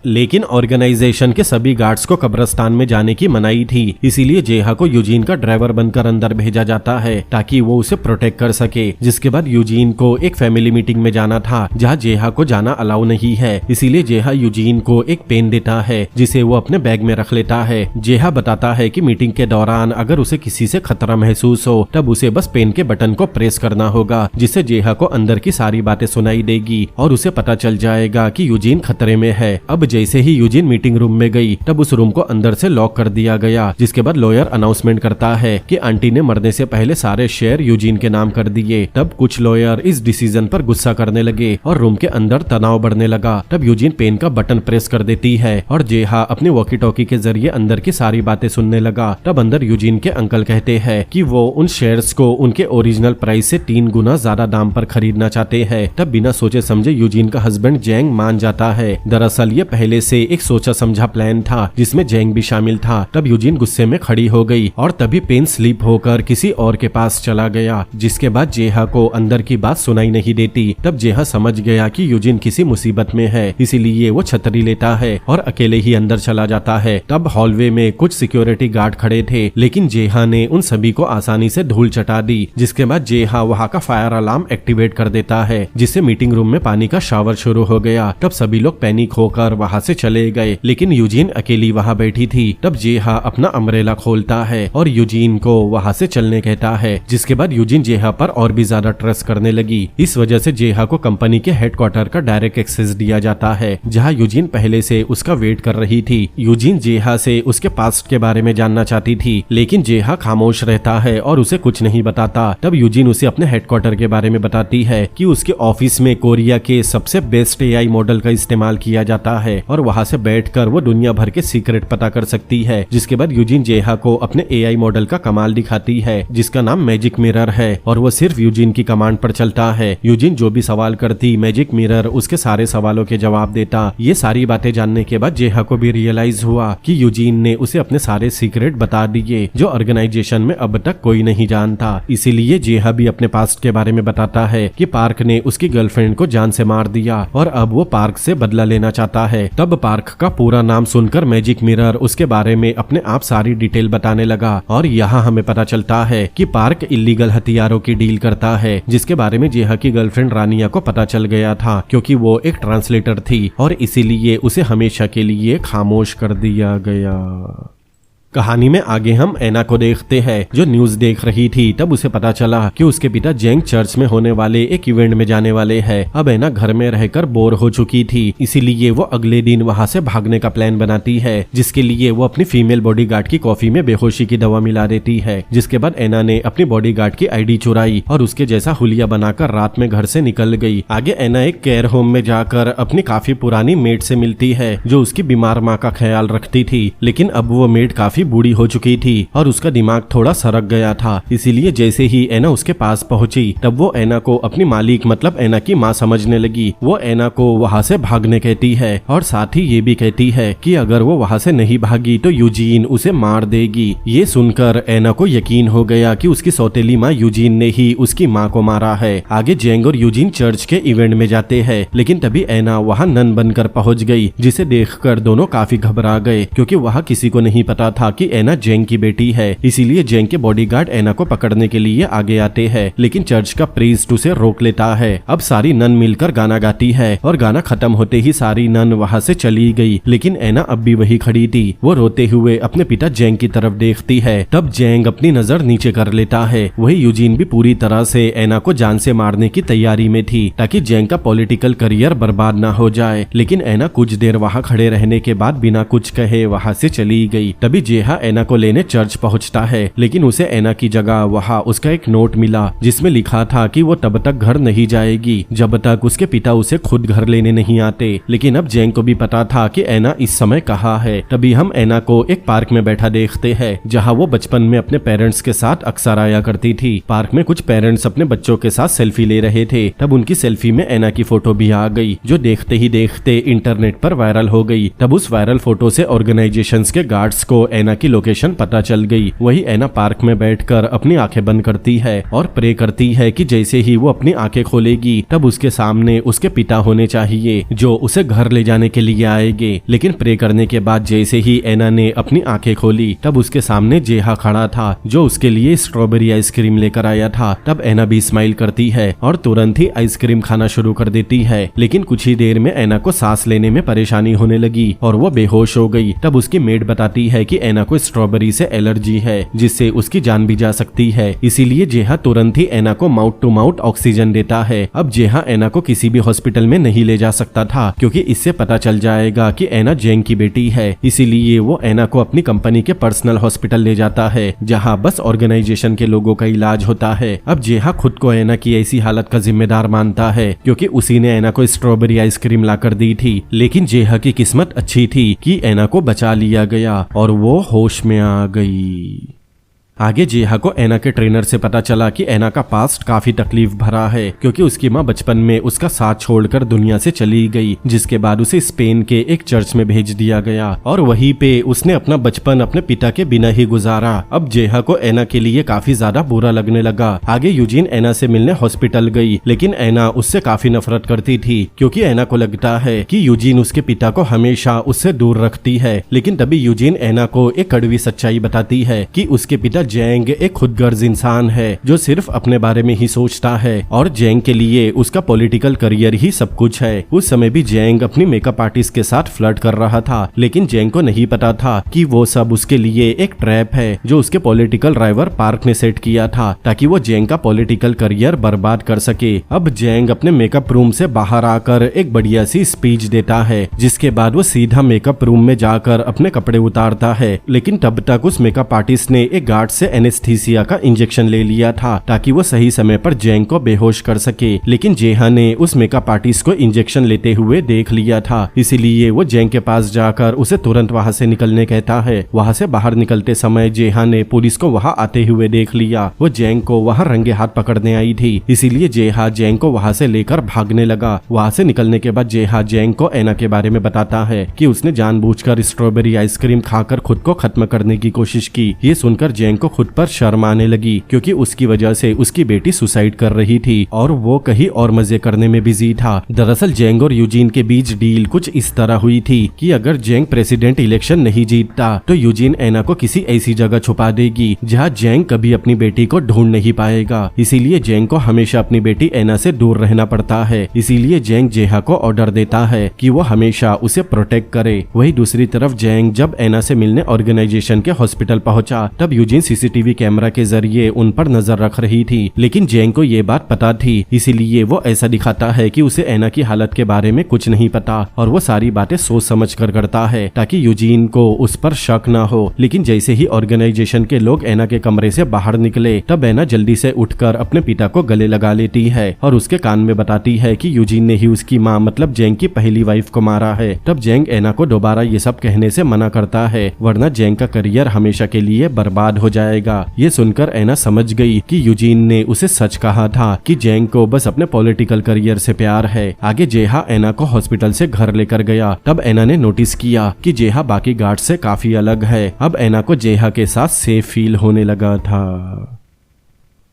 लेकिन ऑर्गेनाइजेशन के सभी गार्ड्स को कब्रिस्तान में जाने की मनाही थी, इसीलिए जेहा को यूजीन का ड्राइवर बनकर अंदर भेजा जाता है ताकि वो उसे प्रोटेक्ट कर सके। जिसके बाद यूजीन को एक फैमिली मीटिंग में जाना था, जहाँ जेहा को जाना अलाउ नहीं है। इसीलिए जेहा यूजीन को एक पेन देता है, जिसे वो अपने बैग में रख लेता है। जेहा बताता है कि मीटिंग के दौरान अगर उसे किसी से खतरा महसूस हो तब उसे बस पेन के बटन को प्रेस करना होगा, जिससे जेहा को अंदर की सारी बातें सुनाई देगी और उसे पता चल जाएगा कि यूजीन खतरे में है। अब जैसे ही यूजीन मीटिंग रूम में गई तब उस रूम को अंदर से लॉक कर दिया गया। जिसके बाद लॉयर अनाउंसमेंट करता है कि आंटी ने मरने से पहले सारे शेयर यूजीन के नाम कर दिए। तब कुछ लॉयर इस डिसीजन पर गुस्सा करने लगे और रूम के अंदर तनाव बढ़ने लगा। तब यूजीन पेन का बटन प्रेस कर देती है और जेहा अपने वॉकी टॉकी के जरिए अंदर की सारी बातें सुनने लगा। तब अंदर यूजीन के अंकल कहते हैं कि वो उन शेयर्स को उनके ओरिजिनल प्राइस से 3 गुना ज्यादा दाम पर खरीदना चाहते हैं। तब बिना सोचे समझे यूजीन का हस्बैंड जेंग मान जाता है। दरअसल ये पहले से एक सोचा समझा प्लान था, जिसमें जेंग भी शामिल था। तब यूजीन गुस्से में खड़ी हो गई और तभी पेन स्लीप होकर किसी और के पास चला गया। जिसके बाद जेहा को अंदर की बात सुनाई नहीं देती। तब जेहा समझ गया कि यूजीन किसी मुसीबत में है, इसीलिए वो छतरी लेता है और अकेले ही अंदर चला जाता है। तब हॉलवे में कुछ सिक्योरिटी गार्ड खड़े थे, लेकिन जेहा ने उन सभी को आसानी से धूल चटा दी। जिसके बाद जेहा वहाँ का फायर अलार्म एक्टिवेट कर देता है, जिससे मीटिंग रूम में पानी का शावर शुरू हो गया। तब सभी लोग पैनिक होकर वहाँ से चले गए, लेकिन यूजीन अकेली वहाँ बैठी थी। तब जेहा अपना अम्ब्रेला खोलता है और यूजीन को वहाँ से चलने कहता है। जिसके बाद यूजीन जेहा पर और भी ज्यादा ट्रस्ट करने लगी। इस वजह से जेहा को कंपनी के हेडक्वार्टर का डायरेक्ट एक्सेस दिया जाता है, जहाँ यूजीन पहले से उसका वेट कर रही थी। यूजीन जेहा से उसके पास्ट के बारे में जानना चाहती थी, लेकिन जेहा खामोश रहता है और उसे कुछ नहीं बताता। तब यूजीन उसे अपने हेडक्वार्टर के बारे में बताती है कि उसके ऑफिस में कोरिया के सबसे बेस्ट एआई मॉडल का इस्तेमाल किया जाता है। और वहाँ से बैठकर वो दुनिया भर के सीक्रेट पता कर सकती है। जिसके बाद यूजिन जेहा को अपने एआई मॉडल का कमाल दिखाती है जिसका नाम मैजिक मिरर है और वो सिर्फ यूजिन की कमांड पर चलता है। यूजिन जो भी सवाल करती मैजिक मिरर उसके सारे सवालों के जवाब देता। ये सारी बातें जानने के बाद जेहा को भी रियलाइज हुआ कि यूजिन ने उसे अपने सारे सीक्रेट बता दिए जो ऑर्गेनाइजेशन में अब तक कोई नहीं जानता। इसीलिए जेहा भी अपने पास्ट के बारे में बताता है कि पार्क ने उसकी गर्लफ्रेंड को जान से मार दिया और अब वो पार्क से बदला लेना चाहता है। तब पार्क का पूरा नाम सुनकर मैजिक मिरर उसके बारे में अपने आप सारी डिटेल बताने लगा और यहाँ हमें पता चलता है कि पार्क इलीगल हथियारों की डील करता है जिसके बारे में जेहा की गर्लफ्रेंड रानिया को पता चल गया था क्योंकि वो एक ट्रांसलेटर थी और इसीलिए उसे हमेशा के लिए खामोश कर दिया गया। कहानी में आगे हम एना को देखते हैं जो न्यूज देख रही थी। तब उसे पता चला कि उसके पिता जेंग चर्च में होने वाले एक इवेंट में जाने वाले हैं। अब एना घर में रहकर बोर हो चुकी थी इसीलिए वो अगले दिन वहां से भागने का प्लान बनाती है जिसके लिए वो अपनी फीमेल बॉडीगार्ड की कॉफी में बेहोशी की दवा मिला देती है। जिसके बाद एना ने अपनी बॉडीगार्ड की आईडी चुराई और उसके जैसा हुलिया बनाकर रात में घर से निकल गई। आगे एना एक केयर होम में जाकर अपनी काफी पुरानी मेड से मिलती है जो उसकी बीमार माँ का ख्याल रखती थी। लेकिन अब वो मेड काफी बूढ़ी हो चुकी थी और उसका दिमाग थोड़ा सरक गया था। इसीलिए जैसे ही एना उसके पास पहुंची तब वो एना को अपनी मालिक मतलब एना की माँ समझने लगी। वो एना को वहाँ से भागने कहती है और साथ ही ये भी कहती है कि अगर वो वहाँ से नहीं भागी तो यूजीन उसे मार देगी। ये सुनकर एना को यकीन हो गया कि उसकी सौतेली माँ यूजीन ने ही उसकी माँ को मारा है। आगे जेंग और यूजीन चर्च के इवेंट में जाते हैं लेकिन तभी एना वहाँ नन बनकर पहुंच गई जिसे देखकर दोनों काफी घबरा गए क्योंकि वहाँ किसी को नहीं पता था कि एना जेंग की बेटी है। इसीलिए जेंग के बॉडीगार्ड एना को पकड़ने के लिए आगे आते हैं लेकिन चर्च का प्रीस्ट उसे रोक लेता है। अब सारी नन मिलकर गाना गाती है और गाना खत्म होते ही सारी नन वहाँ से चली गई लेकिन एना अब भी वही खड़ी थी। वो रोते हुए अपने पिता जेंग की तरफ देखती है। तब जेंग अपनी नजर नीचे कर लेता है। वही यूजीन भी पूरी तरह से एना को जान से मारने की तैयारी में थी ताकि जेंग का पॉलिटिकल करियर बर्बाद ना हो जाए। लेकिन एना कुछ देर वहाँ खड़े रहने के बाद बिना कुछ कहे वहाँ से चली गई। तभी जेहा एना को लेने चर्च पहुंचता है लेकिन उसे एना की जगह वहाँ उसका एक नोट मिला जिसमें लिखा था कि वो तब तक घर नहीं जाएगी जब तक उसके पिता उसे खुद घर लेने नहीं आते। लेकिन अब जेंग को भी पता था कि एना इस समय कहाँ है। तभी हम एना को एक पार्क में बैठा देखते हैं जहाँ वो बचपन में अपने पेरेंट्स के साथ अक्सर आया करती थी। पार्क में कुछ पेरेंट्स अपने बच्चों के साथ सेल्फी ले रहे थे। तब उनकी सेल्फी में एना की फोटो भी आ गई जो देखते ही देखते इंटरनेट पर वायरल हो गई। तब उस वायरल फोटो से ऑर्गेनाइजेशंस के गार्ड्स को एना की लोकेशन पता चल गई। वही एना पार्क में बैठकर अपनी आंखें बंद करती है और प्रे करती है कि जैसे ही वो अपनी आंखें खोलेगी तब उसके सामने उसके पिता होने चाहिए जो उसे घर ले जाने के लिए आएंगे। लेकिन प्रे करने के बाद जैसे ही एना ने अपनी आंखें खोली तब उसके सामने जेहा खड़ा था जो उसके लिए स्ट्रॉबेरी आइसक्रीम लेकर आया था। तब एना भी स्माइल करती है और तुरंत ही आइसक्रीम खाना शुरू कर देती है। लेकिन कुछ ही देर में एना को सांस लेने में परेशानी होने लगी और वो बेहोश हो गई। तब उसकी मेड बताती है कि एना को स्ट्रॉबेरी से एलर्जी है जिससे उसकी जान भी जा सकती है। इसीलिए जेहा तुरंत ही एना को माउथ टू माउथ ऑक्सीजन देता है। अब जेहा एना को किसी भी हॉस्पिटल में नहीं ले जा सकता था क्योंकि इससे पता चल जाएगा कि एना जेंग की बेटी है। इसीलिए वो एना को अपनी कंपनी के पर्सनल हॉस्पिटल ले जाता है जहाँ बस ऑर्गेनाइजेशन के लोगों का इलाज होता है। अब जेहा खुद को एना की ऐसी हालत का जिम्मेदार मानता है क्योंकि उसी ने एना को स्ट्रॉबेरी आइसक्रीम ला कर दी थी। लेकिन जेहा की किस्मत अच्छी थी कि एना को बचा लिया गया और वो होश में आ गई। आगे जेहा को एना के ट्रेनर से पता चला कि एना का पास्ट काफी तकलीफ भरा है क्योंकि उसकी माँ बचपन में उसका साथ छोड़कर दुनिया से चली गई जिसके बाद उसे स्पेन के एक चर्च में भेज दिया गया और वहीं पे उसने अपना बचपन अपने पिता के बिना ही गुजारा। अब जेहा को एना के लिए काफी ज्यादा बुरा लगने लगा। आगे यूजीन एना से मिलने हॉस्पिटल गई लेकिन एना उससे काफी नफरत करती थी क्योंकि एना को लगता है कि यूजीन उसके पिता को हमेशा उससे दूर रखती है। लेकिन तभी यूजीन एना को एक कड़वी सच्चाई बताती है कि उसके पिता जेंग एक खुदगर्ज इंसान है जो सिर्फ अपने बारे में ही सोचता है और जेंग के लिए उसका पॉलिटिकल करियर ही सब कुछ है। उस समय भी जेंग अपनी मेकअप आर्टिस्ट के साथ फ्लर्ट कर रहा था लेकिन जेंग को नहीं पता था कि वो सब उसके लिए एक ट्रैप है जो उसके पॉलिटिकल राइवल पार्क ने सेट किया था ताकि वो जेंग का पॉलिटिकल करियर बर्बाद कर सके। अब जेंग अपने मेकअप रूम से बाहर आकर एक बढ़िया सी स्पीच देता है जिसके बाद वो सीधा मेकअप रूम में जाकर अपने कपड़े उतारता है। लेकिन तब तक उस मेकअप आर्टिस्ट ने एक गार्ड से एनेस्थीसिया का इंजेक्शन ले लिया था ताकि वो सही समय पर जैंग को बेहोश कर सके, लेकिन जेहा ने उस मेकअप आर्टिस्ट को इंजेक्शन लेते हुए देख लिया था, इसीलिए वो जैंग के पास जाकर उसे तुरंत वहाँ से निकलने कहता है। वहाँ से बाहर निकलते समय जेहा ने पुलिस को वहाँ आते हुए देख लिया। वो जैंग को वहाँ रंगे हाथ पकड़ने आई थी, इसीलिए जेहा जैंग को वहाँ से लेकर भागने लगा। वहाँ से निकलने के बाद जेहा जैंग को एना के बारे में बताता है कि उसने जानबूझकर स्ट्रॉबेरी आइसक्रीम खाकर खुद को खत्म करने की कोशिश की। ये सुनकर जैंग को खुद पर शर्म आने लगी, क्योंकि उसकी वजह से उसकी बेटी सुसाइड कर रही थी और वो कहीं और मजे करने में बिजी था। दरअसल जैंग और यूजीन के बीच डील कुछ इस तरह हुई थी कि अगर जैंग प्रेसिडेंट इलेक्शन नहीं जीतता तो यूजीन एना को किसी ऐसी जगह छुपा देगी जहाँ जैंग कभी अपनी बेटी को ढूंढ नहीं पाएगा। इसीलिए जैंग को हमेशा अपनी बेटी एना से दूर रहना पड़ता है। इसीलिए जैंग जेहा को ऑर्डर देता है कि वो हमेशा उसे प्रोटेक्ट करे। वही दूसरी तरफ जैंग जब एना से मिलने ऑर्गेनाइजेशन के हॉस्पिटल पहुंचा तब यूजीन सीसीटीवी कैमरा के जरिए उन पर नजर रख रही थी, लेकिन जैंग को ये बात पता थी, इसीलिए वो ऐसा दिखाता है कि उसे एना की हालत के बारे में कुछ नहीं पता और वो सारी बातें सोच समझ कर करता है ताकि यूजीन को उस पर शक न हो। लेकिन जैसे ही ऑर्गेनाइजेशन के लोग एना के कमरे से बाहर निकले तब एना जल्दी से उठकर अपने पिता को गले लगा लेती है और उसके कान में बताती है कि यूजीन ने ही उसकी माँ मतलब जैंग की पहली वाइफ को मारा है। तब जैंग एना को दोबारा ये सब कहने से मना करता है, वरना जैंग का करियर हमेशा के लिए बर्बाद हो जाएगा। ये सुनकर एना समझ गई कि यूजीन ने उसे सच कहा था कि जैंग को बस अपने पॉलिटिकल करियर से प्यार है। आगे जेहा एना को हॉस्पिटल से घर लेकर गया। तब एना ने नोटिस किया कि जेहा बाकी गार्ड से काफी अलग है। अब एना को जेहा के साथ सेफ फील होने लगा था।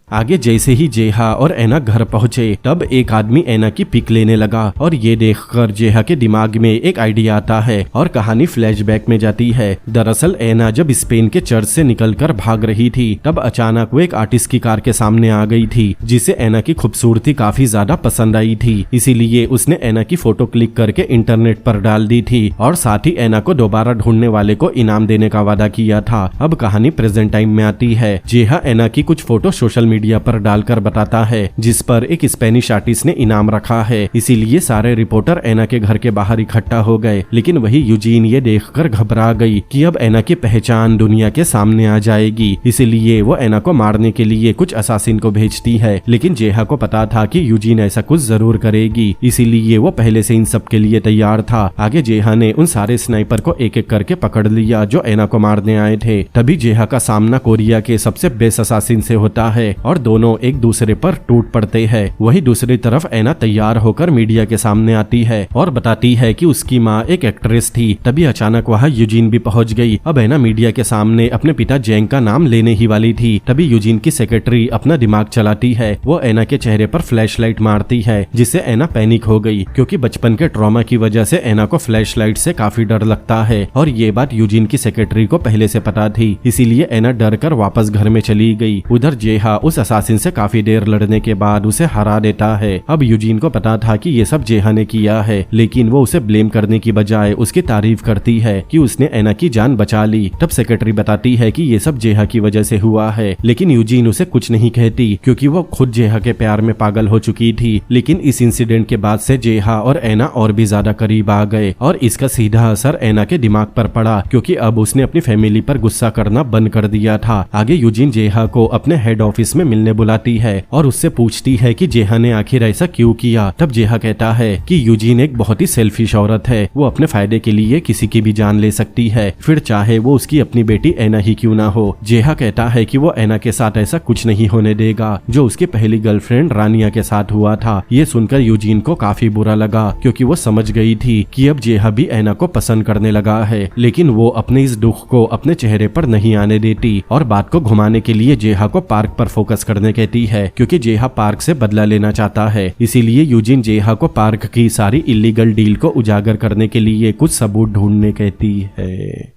आगे जैसे ही जेहा और एना घर पहुंचे तब एक आदमी एना की पिक लेने लगा और ये देखकर जेहा के दिमाग में एक आइडिया आता है और कहानी फ्लैशबैक में जाती है। दरअसल एना जब स्पेन के चर्च से निकलकर भाग रही थी तब अचानक वो एक आर्टिस्ट की कार के सामने आ गई थी, जिसे एना की खूबसूरती काफी ज्यादा पसंद आई थी। इसीलिए उसने एना की फोटो क्लिक करके इंटरनेट पर डाल दी थी और साथ ही एना को दोबारा ढूंढने वाले को इनाम देने का वादा किया था। अब कहानी प्रेजेंट टाइम में आती है। जेहा एना की कुछ फोटो सोशल मीडिया पर डालकर बताता है जिस पर एक स्पेनिश आर्टिस्ट ने इनाम रखा है, इसीलिए सारे रिपोर्टर एना के घर के बाहर इकट्ठा हो गए। लेकिन वही यूजीन ये देखकर घबरा गई कि अब एना की पहचान दुनिया के सामने आ जाएगी, इसीलिए वो एना को मारने के लिए कुछ असासिन को भेजती है। लेकिन जेहा को पता था कि यूजीन ऐसा कुछ जरूर करेगी, इसीलिए वो पहले से इन सब के लिए तैयार था। आगे जेहा ने उन सारे स्नाइपर को एक एक करके पकड़ लिया जो एना को मारने आए थे। तभी जेहा का सामना कोरिया के सबसे बेस्ट असासिन से होता है और दोनों एक दूसरे पर टूट पड़ते हैं। वही दूसरी तरफ एना तैयार होकर मीडिया के सामने आती है और बताती है कि उसकी माँ एक एक्ट्रेस थी। तभी अचानक वहाँ यूजीन भी पहुँच गई। अब एना मीडिया के सामने अपने पिता जैंग का नाम लेने ही वाली थी। तभी यूजीन की सेक्रेटरी अपना दिमाग चलाती है। वो एना के चेहरे पर फ्लैशलाइट मारती है, जिससे एना पैनिक हो गई, क्योंकि बचपन के ट्रॉमा की वजह से एना को फ्लैशलाइट से काफी डर लगता है और ये बात यूजीन की सेक्रेटरी को पहले से पता थी। इसीलिए एना डर कर वापस घर में चली गई। उधर जेहा उस असासिन से काफी देर लड़ने के बाद उसे हरा देता है। अब यूजीन को पता था कि ये सब जेहा ने किया है, लेकिन वो उसे ब्लेम करने की बजाय उसकी तारीफ करती है कि उसने एना की जान बचा ली। तब सेक्रेटरी बताती है कि ये सब जेहा की वजह से हुआ है, लेकिन यूजीन उसे कुछ नहीं कहती क्योंकि वो खुद जेहा के प्यार में पागल हो चुकी थी। लेकिन इस इंसिडेंट के बाद से जेहा और एना और भी ज्यादा करीब आ गए और इसका सीधा असर एना के दिमाग पर पड़ा, क्योंकि अब उसने अपनी फैमिली पर गुस्सा करना बंद कर दिया था। आगे यूजीन जेहा को अपने हेड ऑफिस में मिलने बुलाती है और उससे पूछती है कि जेहा ने आखिर ऐसा क्यों किया। तब जेहा कहता है कि यूजीन एक बहुत ही सेल्फिश औरत है, वो अपने फायदे के लिए किसी की भी जान ले सकती है, फिर चाहे वो उसकी अपनी बेटी एना ही क्यों ना हो। जेहा कहता है कि वो एना के साथ ऐसा कुछ नहीं होने देगा जो उसकी पहली गर्लफ्रेंड रानिया के साथ हुआ था। ये सुनकर यूजीन को काफी बुरा लगा, क्योंकि वो समझ गई थी कि अब जेहा भी एना को पसंद करने लगा है, लेकिन वो अपने इस दुख को अपने चेहरे पर नहीं आने देती और बात को घुमाने के लिए जेहा को पार्क पर फोकस करने कहती है, क्योंकि जेहा पार्क से बदला लेना चाहता है। इसीलिए यूजीन जेहा को पार्क की सारी इलीगल डील को उजागर करने के लिए कुछ सबूत ढूंढने कहती है।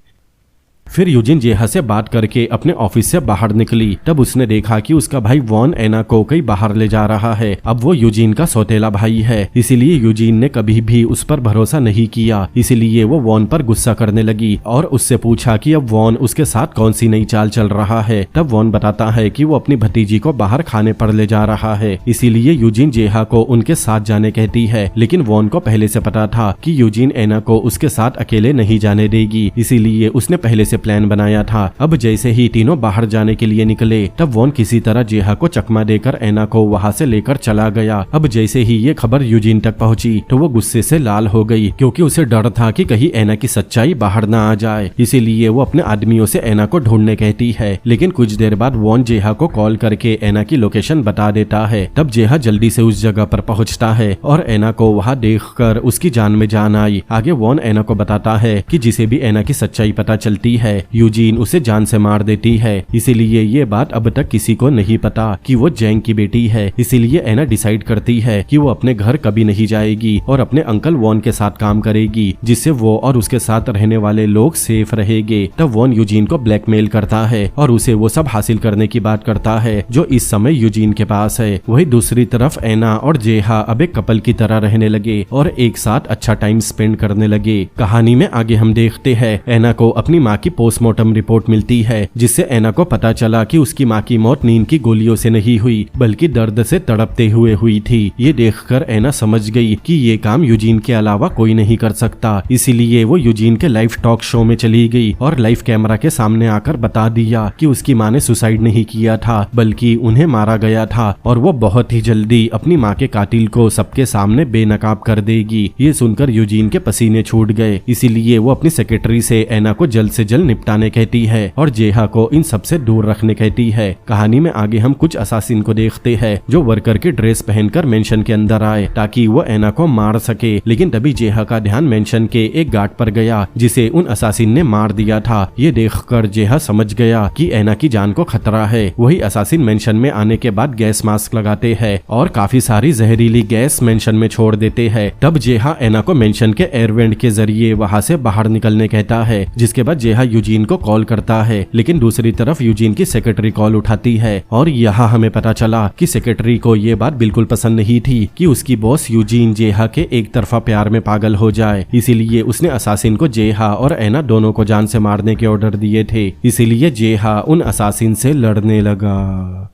फिर यूजीन जेहा से बात करके अपने ऑफिस से बाहर निकली। तब उसने देखा कि उसका भाई वॉन एना को कहीं बाहर ले जा रहा है। अब वो यूजीन का सौतेला भाई है, इसीलिए यूजीन ने कभी भी उस पर भरोसा नहीं किया। इसीलिए वो वॉन पर गुस्सा करने लगी और उससे पूछा कि अब वॉन उसके साथ कौन सी नई चाल चल रहा है। तब वॉन बताता है कि वो अपनी भतीजी को बाहर खाने पर ले जा रहा है, इसीलिए यूजीन जेहा को उनके साथ जाने कहती है। लेकिन वॉन को पहले से पता था कि यूजीन एना को उसके साथ अकेले नहीं जाने देगी, इसीलिए उसने पहले से प्लान बनाया था। अब जैसे ही तीनों बाहर जाने के लिए निकले तब वॉन किसी तरह जेहा को चकमा देकर एना को वहाँ से लेकर चला गया। अब जैसे ही ये खबर यूजीन तक पहुंची तो वो गुस्से से लाल हो गई, क्योंकि उसे डर था कि कहीं एना की सच्चाई बाहर ना आ जाए। इसीलिए वो अपने आदमियों से एना को ढूंढने कहती है। लेकिन कुछ देर बाद वॉन जेहा को कॉल करके एना की लोकेशन बता देता है। तब जेहा जल्दी से उस जगह पर पहुंचता है और एना को वहाँ देखकर उसकी जान में जान आई। आगे वॉन एना को बताता है कि जिसे भी एना की सच्चाई पता चलती है यूजीन उसे जान से मार देती है। इसीलिए ये बात अब तक किसी को नहीं पता कि वो जैंग की बेटी है। इसीलिए एना डिसाइड करती है कि वो अपने घर कभी नहीं जाएगी और अपने अंकल वॉन के साथ काम करेगी, जिससे वो और उसके साथ रहने वाले लोग सेफ रहेंगे। तब वॉन यूजीन को ब्लैकमेल करता है और उसे वो सब हासिल करने की बात करता है जो इस समय यूजीन के पास है। वही दूसरी तरफ एना और जेहा अब एक कपल की तरह रहने लगे और एक साथ अच्छा टाइम स्पेंड करने लगे। कहानी में आगे हम देखते हैं एना को अपनी माँ की पोस्टमार्टम रिपोर्ट मिलती है, जिससे एना को पता चला कि उसकी माँ की मौत नींद की गोलियों से नहीं हुई बल्कि दर्द से तड़पते हुए हुई थी। ये देखकर एना समझ गई कि ये काम यूजीन के अलावा कोई नहीं कर सकता। इसीलिए वो यूजीन के लाइव टॉक शो में चली गई और लाइव कैमरा के सामने आकर बता दिया कि उसकी माँ ने सुसाइड नहीं किया था बल्कि उन्हें मारा गया था और वो बहुत ही जल्दी अपनी माँ के कातिल को सबके सामने बेनकाब कर देगी। ये सुनकर यूजीन के पसीने छूट गए। इसीलिए वो अपनी सेक्रेटरी से एना को जल्द से जल्द निपटाने कहती है और जेहा को इन सबसे दूर रखने कहती है। कहानी में आगे हम कुछ असासिन को देखते हैं जो वर्कर की ड्रेस पहनकर मेंशन के अंदर आए ताकि वो एना को मार सके। लेकिन तभी जेहा का ध्यान मेंशन के एक गार्ड पर गया जिसे उन असासिन ने मार दिया था। ये देखकर जेहा समझ गया कि एना की जान को खतरा है। वही असासिन मेंशन में आने के बाद गैस मास्क लगाते हैं और काफी सारी जहरीली गैस मेंशन में छोड़ देते हैं। तब जेहा एना को मेंशन के एयरवेंट के जरिए वहाँ से बाहर निकलने कहता है, जिसके बाद जेहा यूजीन को कॉल करता है। लेकिन दूसरी तरफ यूजीन की सेक्रेटरी कॉल उठाती है और यहाँ हमें पता चला कि सेक्रेटरी को ये बात बिल्कुल पसंद नहीं थी कि उसकी बॉस यूजीन जेहा के एक तरफा प्यार में पागल हो जाए। इसीलिए उसने असासिन को जेहा और एना दोनों को जान से मारने के ऑर्डर दिए थे। इसीलिए जेहा उन असासिन से लड़ने लगा।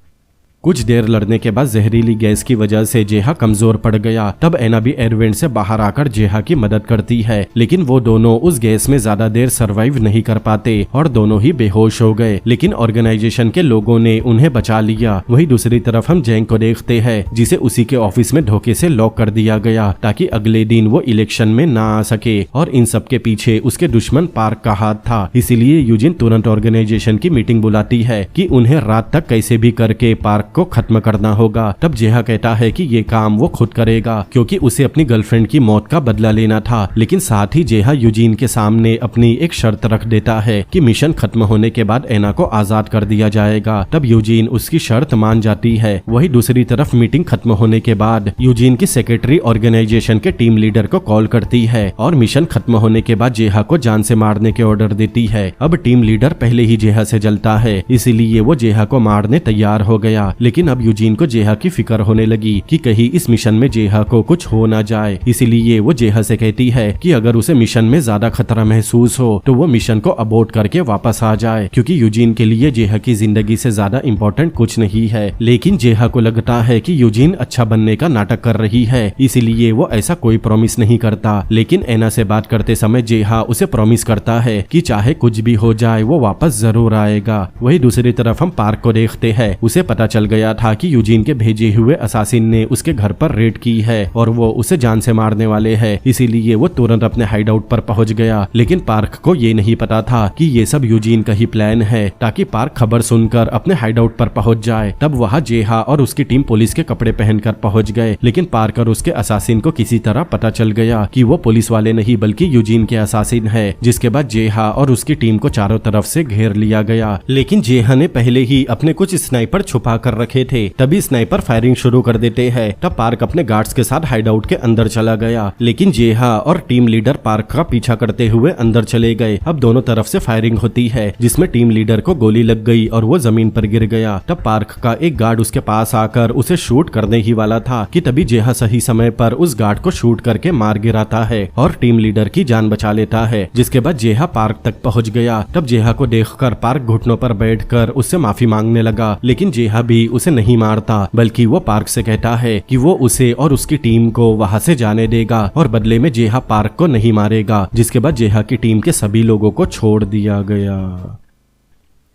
कुछ देर लड़ने के बाद जहरीली गैस की वजह से जेहा कमजोर पड़ गया। तब एना भी एयरवेंट से बाहर आकर जेहा की मदद करती है, लेकिन वो दोनों उस गैस में ज्यादा देर सरवाइव नहीं कर पाते और दोनों ही बेहोश हो गए। लेकिन ऑर्गेनाइजेशन के लोगों ने उन्हें बचा लिया। वही दूसरी तरफ हम जैंग को देखते हैं जिसे उसी के ऑफिस में धोखे से लॉक कर दिया गया ताकि अगले दिन वो इलेक्शन में ना आ सके। और इन सब के पीछे उसके दुश्मन पार्क का हाथ था। इसीलिए यूजिन तुरंत ऑर्गेनाइजेशन की मीटिंग बुलाती है कि उन्हें रात तक कैसे भी करके पार्क को खत्म करना होगा। तब जेहा कहता है कि ये काम वो खुद करेगा क्योंकि उसे अपनी गर्लफ्रेंड की मौत का बदला लेना था। लेकिन साथ ही जेहा यूजीन के सामने अपनी एक शर्त रख देता है कि मिशन खत्म होने के बाद एना को आजाद कर दिया जाएगा। तब यूजीन उसकी शर्त मान जाती है। वही दूसरी तरफ मीटिंग खत्म होने के बाद यूजीन की सेक्रेटरी ऑर्गेनाइजेशन के टीम लीडर को कॉल करती है और मिशन खत्म होने के बाद जेहा को जान से मारने के ऑर्डर देती है। अब टीम लीडर पहले ही जेहा से जलता है, इसीलिए वो जेहा को मारने तैयार हो गया। लेकिन अब यूजीन को जेहा की फिक्र होने लगी कि कहीं इस मिशन में जेहा को कुछ हो ना जाए। इसीलिए वो जेहा से कहती है कि अगर उसे मिशन में ज्यादा खतरा महसूस हो तो वो मिशन को अबॉर्ट करके वापस आ जाए, क्योंकि यूजीन के लिए जेहा की जिंदगी से ज्यादा इम्पोर्टेंट कुछ नहीं है। लेकिन जेहा को लगता है कि यूजीन अच्छा बनने का नाटक कर रही है, इसीलिए वो ऐसा कोई प्रॉमिस नहीं करता। लेकिन एना से बात करते समय जेहा उसे प्रॉमिस करता है कि चाहे कुछ भी हो जाए वो वापस जरूर आएगा। वही दूसरी तरफ हम पार्क को देखते हैं। उसे पता चल गया था कि यूजीन के भेजे हुए असासिन ने उसके घर पर रेड की है और वो उसे जान से मारने वाले हैं। इसीलिए वो तुरंत अपने हाइड आउट पर पहुंच गया। लेकिन पार्क को ये नहीं पता था कि ये सब यूजीन का ही प्लान है ताकि पार्क खबर सुनकर अपने हाइड आउट पर पहुंच जाए। तब वहाँ जेहा और उसकी टीम पुलिस के कपड़े पहनकर पहुंच गए। लेकिन पार्क और उसके असासिन को किसी तरह पता चल गया कि वो पुलिस वाले नहीं बल्कि यूजीन के असासिन है। जिसके बाद जेहा और उसकी टीम को चारों तरफ से घेर लिया गया। लेकिन जेहा ने पहले ही अपने कुछ स्नाइपर छुपा कर रखे थे। तभी स्नाइपर फायरिंग शुरू कर देते हैं। तब पार्क अपने गार्ड्स के साथ हाइड आउट के अंदर चला गया। लेकिन जेहा और टीम लीडर पार्क का पीछा करते हुए अंदर चले गए। अब दोनों तरफ से फायरिंग होती है जिसमें टीम लीडर को गोली लग गई और वो जमीन पर गिर गया। तब पार्क का एक गार्ड उसके पास आकर उसे शूट करने ही वाला था कि तभी जेहा सही समय पर उस गार्ड को शूट करके मार गिराता है और टीम लीडर की जान बचा लेता है। जिसके बाद जेहा पार्क तक पहुंच गया। तब जेहा को देखकर पार्क घुटनों पर बैठकर उससे माफी मांगने लगा। लेकिन जेहा भी भी उसे नहीं मारता, बल्कि वो पार्क से कहता है कि वो उसे और उसकी टीम को वहां से जाने देगा और बदले में जेहा पार्क को नहीं मारेगा, जिसके बाद जेहा की टीम के सभी लोगों को छोड़ दिया गया।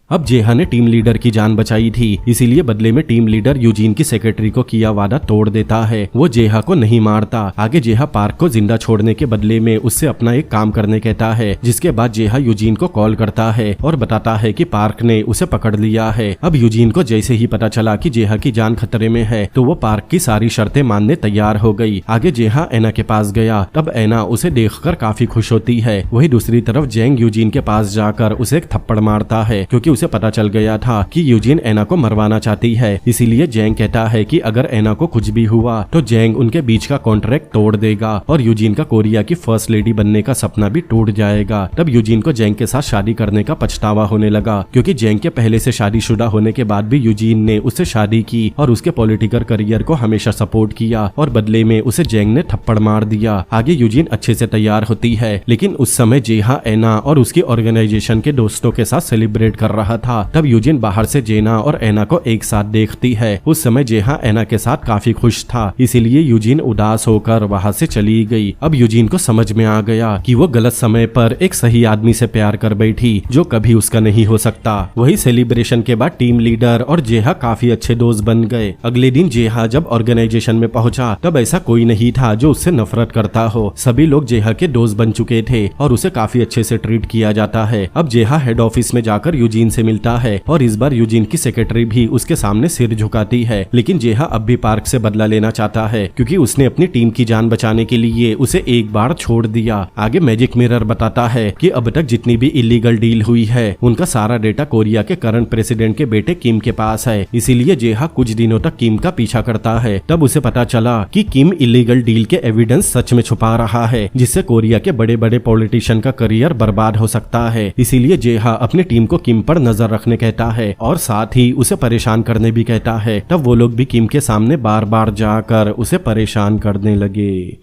अब जेहा ने टीम लीडर की जान बचाई थी, इसीलिए बदले में टीम लीडर यूजीन की सेक्रेटरी को किया वादा तोड़ देता है। वो जेहा को नहीं मारता। आगे जेहा पार्क को जिंदा छोड़ने के बदले में उससे अपना एक काम करने कहता है, जिसके बाद जेहा यूजीन को कॉल करता है और बताता है कि पार्क ने उसे पकड़ लिया है। अब यूजीन को जैसे ही पता चला कि जेहा की जान खतरे में है, तो वो पार्क की सारी शर्तें मानने तैयार हो गई। आगे जेहा एना के पास गया, तब एना उसे देखकर काफी खुश होती है। वही दूसरी तरफ जेंग यूजीन के पास जाकर उसे एक थप्पड़ मारता है, क्योंकि उसे पता चल गया था कि यूजीन एना को मरवाना चाहती है। इसीलिए जेंग कहता है कि अगर एना को कुछ भी हुआ तो जेंग उनके बीच का कॉन्ट्रैक्ट तोड़ देगा और यूजीन का कोरिया की फर्स्ट लेडी बनने का सपना भी टूट जाएगा। तब यूजीन को जेंग के साथ शादी करने का पछतावा होने लगा, क्योंकि जेंग के पहले से शादीशुदा होने के बाद भी यूजीन ने उससे शादी की और उसके पॉलिटिकल करियर को हमेशा सपोर्ट किया और बदले में उसे जेंग ने थप्पड़ मार दिया। आगे यूजीन अच्छे से तैयार होती है, लेकिन उस समय जेहा एना और उसकी ऑर्गेनाइजेशन के दोस्तों के साथ सेलिब्रेट कर रहा था। तब यूजीन बाहर से जेना और एना को एक साथ देखती है। उस समय जेहा एना के साथ काफी खुश था, इसीलिए यूजीन उदास होकर वहां से चली गई। अब यूजीन को समझ में आ गया कि वो गलत समय पर एक सही आदमी से प्यार कर बैठी, जो कभी उसका नहीं हो सकता। वही सेलिब्रेशन के बाद टीम लीडर और जेहा काफी अच्छे दोस्त बन गए। अगले दिन जेहा जब ऑर्गेनाइजेशन में पहुंचा, तब ऐसा कोई नहीं था जो उससे नफरत करता हो। सभी लोग जेहा के दोस्त बन चुके थे और उसे काफी अच्छे से ट्रीट किया जाता है। अब जेहा हेड ऑफिस में जाकर यूजीन से मिलता है और इस बार यूजीन की सेक्रेटरी भी उसके सामने सिर झुकाती है। लेकिन जेहा अब भी पार्क से बदला लेना चाहता है, क्योंकि उसने अपनी टीम की जान बचाने के लिए उसे एक बार छोड़ दिया। आगे मैजिक मिरर बताता है कि अब तक जितनी भी इलीगल डील हुई है, उनका सारा डेटा कोरिया के करंट प्रेसिडेंट के बेटे किम के पास है। इसीलिए जेहा कुछ दिनों तक किम का पीछा करता है। तब उसे पता चला कि किम इलीगल डील के एविडेंस सच में छुपा रहा है, जिससे कोरिया के बड़े बड़े पॉलिटिशियन का करियर बर्बाद हो सकता है। इसीलिए जेहा अपनी टीम को किम पर नजर रखने कहता है और साथ ही उसे परेशान करने भी कहता है। तब वो लोग भी किम के सामने बार बार जाकर उसे परेशान करने लगे।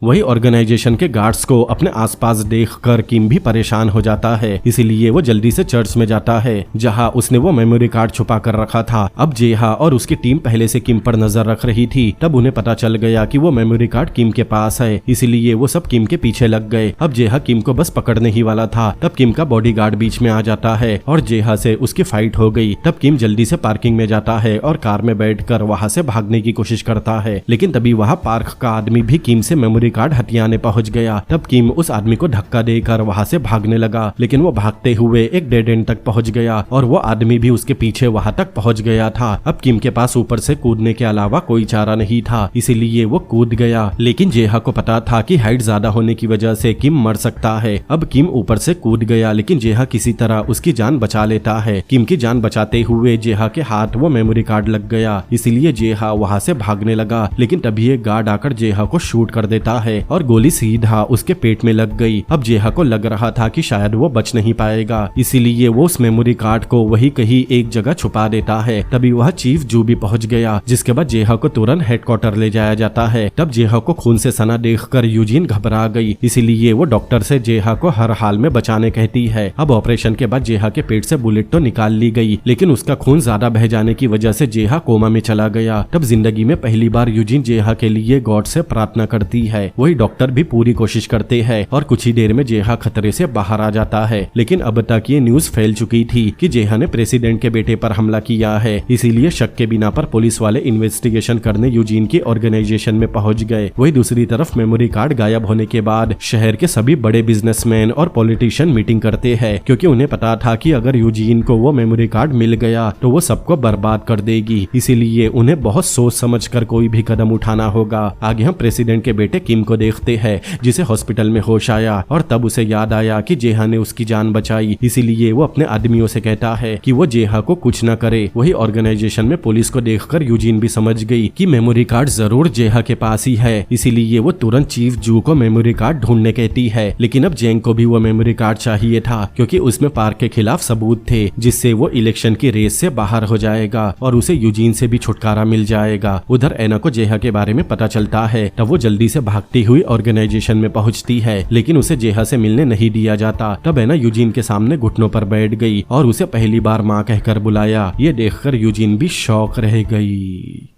वही ऑर्गेनाइजेशन के गार्ड्स को अपने आसपास देखकर किम भी परेशान हो जाता है, इसीलिए वो जल्दी से चर्च में जाता है, जहां उसने वो मेमोरी कार्ड छुपा कर रखा था। अब जेहा और उसकी टीम पहले से किम पर नजर रख रही थी। तब उन्हें पता चल गया कि वो मेमोरी कार्ड किम के पास है, इसीलिए वो सब किम के पीछे लग गए। अब जेहा किम को बस पकड़ने ही वाला था, तब किम का बॉडीगार्ड बीच में आ जाता है और जेहा से उसकी फाइट हो गई। तब किम जल्दी से पार्किंग में जाता है और कार में बैठकर वहां से भागने की कोशिश करता है, लेकिन तभी वहां पार्क का आदमी भी किम से मेमोरी कार्ड हथियाने पहुंच गया। तब किम उस आदमी को धक्का देकर वहां से भागने लगा, लेकिन वो भागते हुए एक डेड एंड तक पहुंच गया और वो आदमी भी उसके पीछे वहां तक पहुंच गया था। अब किम के पास ऊपर से कूदने के अलावा कोई चारा नहीं था, इसीलिए वो कूद गया। लेकिन जेहा को पता था कि हाइट ज्यादा होने की वजह से किम मर सकता है। अब किम ऊपर से कूद गया, लेकिन जेहा किसी तरह उसकी जान बचा लेता है। किम की जान बचाते हुए जेहा के हाथ वो मेमोरी कार्ड लग गया, इसीलिए जेहा वहां से भागने लगा। लेकिन तभी एक गार्ड आकर जेहा को शूट कर देता है और गोली सीधा उसके पेट में लग गई। अब जेहा को लग रहा था कि शायद वो बच नहीं पाएगा, इसीलिए वो उस मेमोरी कार्ड को वही कहीं एक जगह छुपा देता है। तभी वह चीफ जू भी पहुंच गया, जिसके बाद जेहा को तुरंत हेडक्वार्टर ले जाया जाता है। तब जेहा को खून से सना देखकर यूजीन घबरा गई, इसीलिए वो डॉक्टर से जेहा को हर हाल में बचाने कहती है। अब ऑपरेशन के बाद जेहा के पेट से बुलेट तो निकाल ली गई, लेकिन उसका खून ज्यादा बह जाने की वजह से जेहा कोमा में चला गया। तब जिंदगी में पहली बार यूजीन जेहा के लिए गॉड से प्रार्थना करती है। वही डॉक्टर भी पूरी कोशिश करते हैं और कुछ ही देर में जेहा खतरे से बाहर आ जाता है। लेकिन अब तक ये न्यूज फैल चुकी थी कि जेहा ने प्रेसिडेंट के बेटे पर हमला किया है, इसीलिए शक के बिना पर पुलिस वाले इन्वेस्टिगेशन करने यूजीन की ऑर्गेनाइजेशन में पहुंच गए। वही दूसरी तरफ मेमोरी कार्ड गायब होने के बाद शहर के सभी बड़े बिजनेसमैन और पॉलिटिशियन मीटिंग करते हैं, क्योंकि उन्हें पता था कि अगर यूजीन को वो मेमोरी कार्ड मिल गया तो वो सबको बर्बाद कर देगी। इसीलिए उन्हें बहुत सोच समझ कर कोई भी कदम उठाना होगा। आगे हम प्रेसिडेंट के बेटे किम को देखते हैं, जिसे हॉस्पिटल में होश आया और तब उसे याद आया कि जेहा ने उसकी जान बचाई। इसीलिए वो अपने आदमियों से कहता है कि वो जेहा को कुछ न करे। वही ऑर्गेनाइजेशन में पुलिस को देखकर यूजीन भी समझ गई कि मेमोरी कार्ड जरूर जेहा के पास ही है, इसीलिए वो तुरंत चीफ जू को मेमोरी कार्ड ढूंढने कहती है। लेकिन अब जेंग को भी वो मेमोरी कार्ड चाहिए था, क्योंकि उसमें पार्क के खिलाफ सबूत थे, जिससे वो इलेक्शन की रेस से बाहर हो जाएगा और उसे यूजीन से भी छुटकारा मिल जाएगा। उधर एना को जेहा के बारे में पता चलता है, तब वो जल्दी से भाग भागती हुई ऑर्गेनाइजेशन में पहुंचती है, लेकिन उसे जेहा से मिलने नहीं दिया जाता। तब एना यूजीन के सामने घुटनों पर बैठ गई और उसे पहली बार माँ कहकर बुलाया। ये देखकर यूजीन भी शॉक रह गई।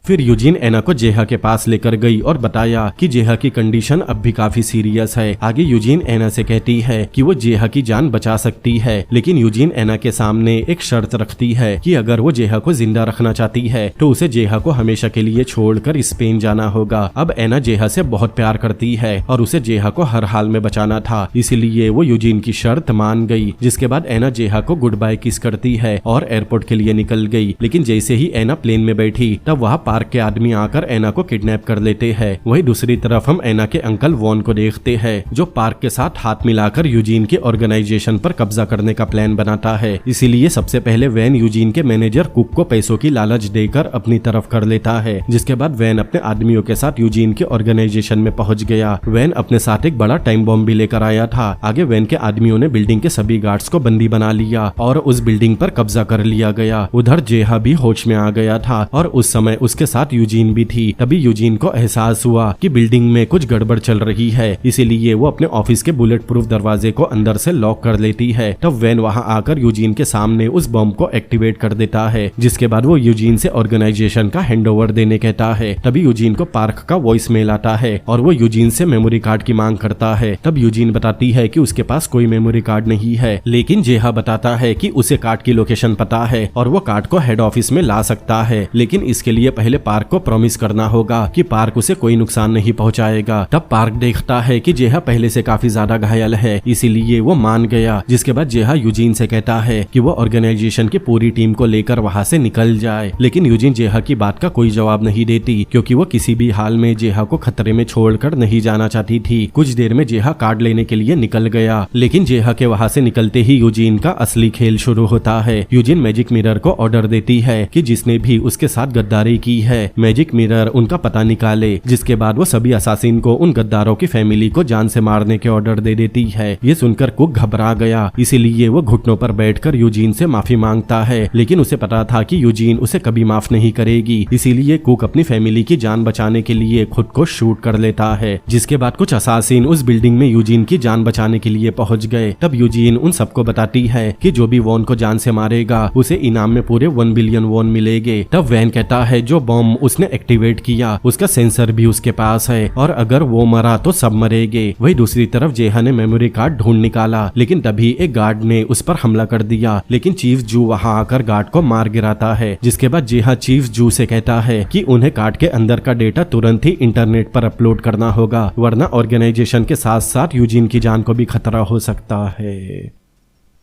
फिर यूजीन एना को जेहा के पास लेकर गई और बताया कि जेहा की कंडीशन अब भी काफी सीरियस है। आगे यूजीन एना से कहती है कि वो जेहा की जान बचा सकती है, लेकिन यूजीन एना के सामने एक शर्त रखती है कि अगर वो जेहा को जिंदा रखना चाहती है तो उसे जेहा को हमेशा के लिए छोड़कर स्पेन जाना होगा। अब एना जेहा से बहुत प्यार करती है और उसे जेहा को हर हाल में बचाना था, इसलिए वो यूजीन की शर्त मान गई। जिसके बाद एना जेहा को गुड बाय किस करती है और एयरपोर्ट के लिए निकल गई। लेकिन जैसे ही एना प्लेन में बैठी तब वहाँ पार्क के आदमी आकर एना को किडनैप कर लेते हैं। वहीं दूसरी तरफ हम एना के अंकल वॉन को देखते हैं, जो पार्क के साथ हाथ मिलाकर यूजीन के ऑर्गेनाइजेशन पर कब्जा करने का प्लान बनाता है। इसीलिए सबसे पहले वैन यूजीन के मैनेजर कुक को पैसों की लालच देकर अपनी तरफ कर लेता है। जिसके बाद वैन अपने आदमियों के साथ यूजीन के ऑर्गेनाइजेशन में पहुंच गया। वैन अपने साथ एक बड़ा टाइम बॉम्ब भी लेकर आया था। आगे वैन के आदमियों ने बिल्डिंग के सभी गार्ड्स को बंदी बना लिया और उस बिल्डिंग पर कब्जा कर लिया गया। उधर जेहा भी होश में आ गया था और उस समय उसके साथ यूजीन भी थी। तभी यूजीन को एहसास हुआ कि बिल्डिंग में कुछ गड़बड़ चल रही है, इसीलिए वो अपने ऑफिस के बुलेट प्रूफ दरवाजे को अंदर से लॉक कर लेती है। तब वैन वहां आकर यूजीन के सामने उस बम को एक्टिवेट कर देता है। जिसके बाद वो यूजीन से ऑर्गेनाइजेशन का हैंडओवर देने कहता है। तभी यूजीन को पार्क का वॉइस मेल आता है और वो यूजीन से मेमोरी कार्ड की मांग करता है। तब यूजीन बताती है कि उसके पास कोई मेमोरी कार्ड नहीं है, लेकिन जेहा बताता है कि उसे कार्ड की लोकेशन पता है और वो कार्ड को हेड ऑफिस में ला सकता है, लेकिन इसके लिए पहले पार्क को प्रॉमिस करना होगा कि पार्क उसे कोई नुकसान नहीं पहुंचाएगा। तब पार्क देखता है कि जेहा पहले से काफी ज्यादा घायल है, इसीलिए वो मान गया। जिसके बाद जेहा यूजीन से कहता है कि वो ऑर्गेनाइजेशन की पूरी टीम को लेकर वहां से निकल जाए, लेकिन यूजीन जेहा की बात का कोई जवाब नहीं देती, क्योंकि वो किसी भी हाल में जेहा को खतरे में छोड़कर नहीं जाना चाहती थी। कुछ देर में जेहा कार्ड लेने के लिए निकल गया, लेकिन जेहा के वहां से निकलते ही यूजीन का असली खेल शुरू होता है। यूजीन मैजिक मिरर को ऑर्डर देती है कि जिसने भी उसके साथ गद्दारी की है, मैजिक मिरर उनका पता निकाले। जिसके बाद वो सभी असासिन को उन गद्दारों की फैमिली को जान से मारने के ऑर्डर दे देती है। ये सुनकर कुक घबरा गया, इसीलिए वो घुटनों पर बैठकर यूजीन से माफी मांगता है, लेकिन उसे पता था कि यूजीन उसे कभी माफ नहीं करेगी। इसीलिए कुक अपनी फैमिली की जान बचाने के लिए खुद को शूट कर लेता है। जिसके बाद कुछ असासिन उस बिल्डिंग में यूजीन की जान बचाने के लिए पहुंच गए। तब यूजीन उन सबको बताती है कि जो भी वॉन को जान से मारेगा उसे इनाम में पूरे 1 बिलियन वॉन मिलेंगे। तब वैन कहता है जो बम उसने एक्टिवेट किया उसका सेंसर भी उसके पास है और अगर वो मरा तो सब मरेंगे। वही दूसरी तरफ जेहा ने मेमोरी कार्ड ढूंढ निकाला, लेकिन तभी एक गार्ड ने उस पर हमला कर दिया, लेकिन चीफ जू वहां आकर गार्ड को मार गिराता है। जिसके बाद जेहा चीफ जू से कहता है कि उन्हें कार्ड के अंदर का डेटा तुरंत ही इंटरनेट पर अपलोड करना होगा, वरना ऑर्गेनाइजेशन के साथ साथ यूजीन की जान को भी खतरा हो सकता है।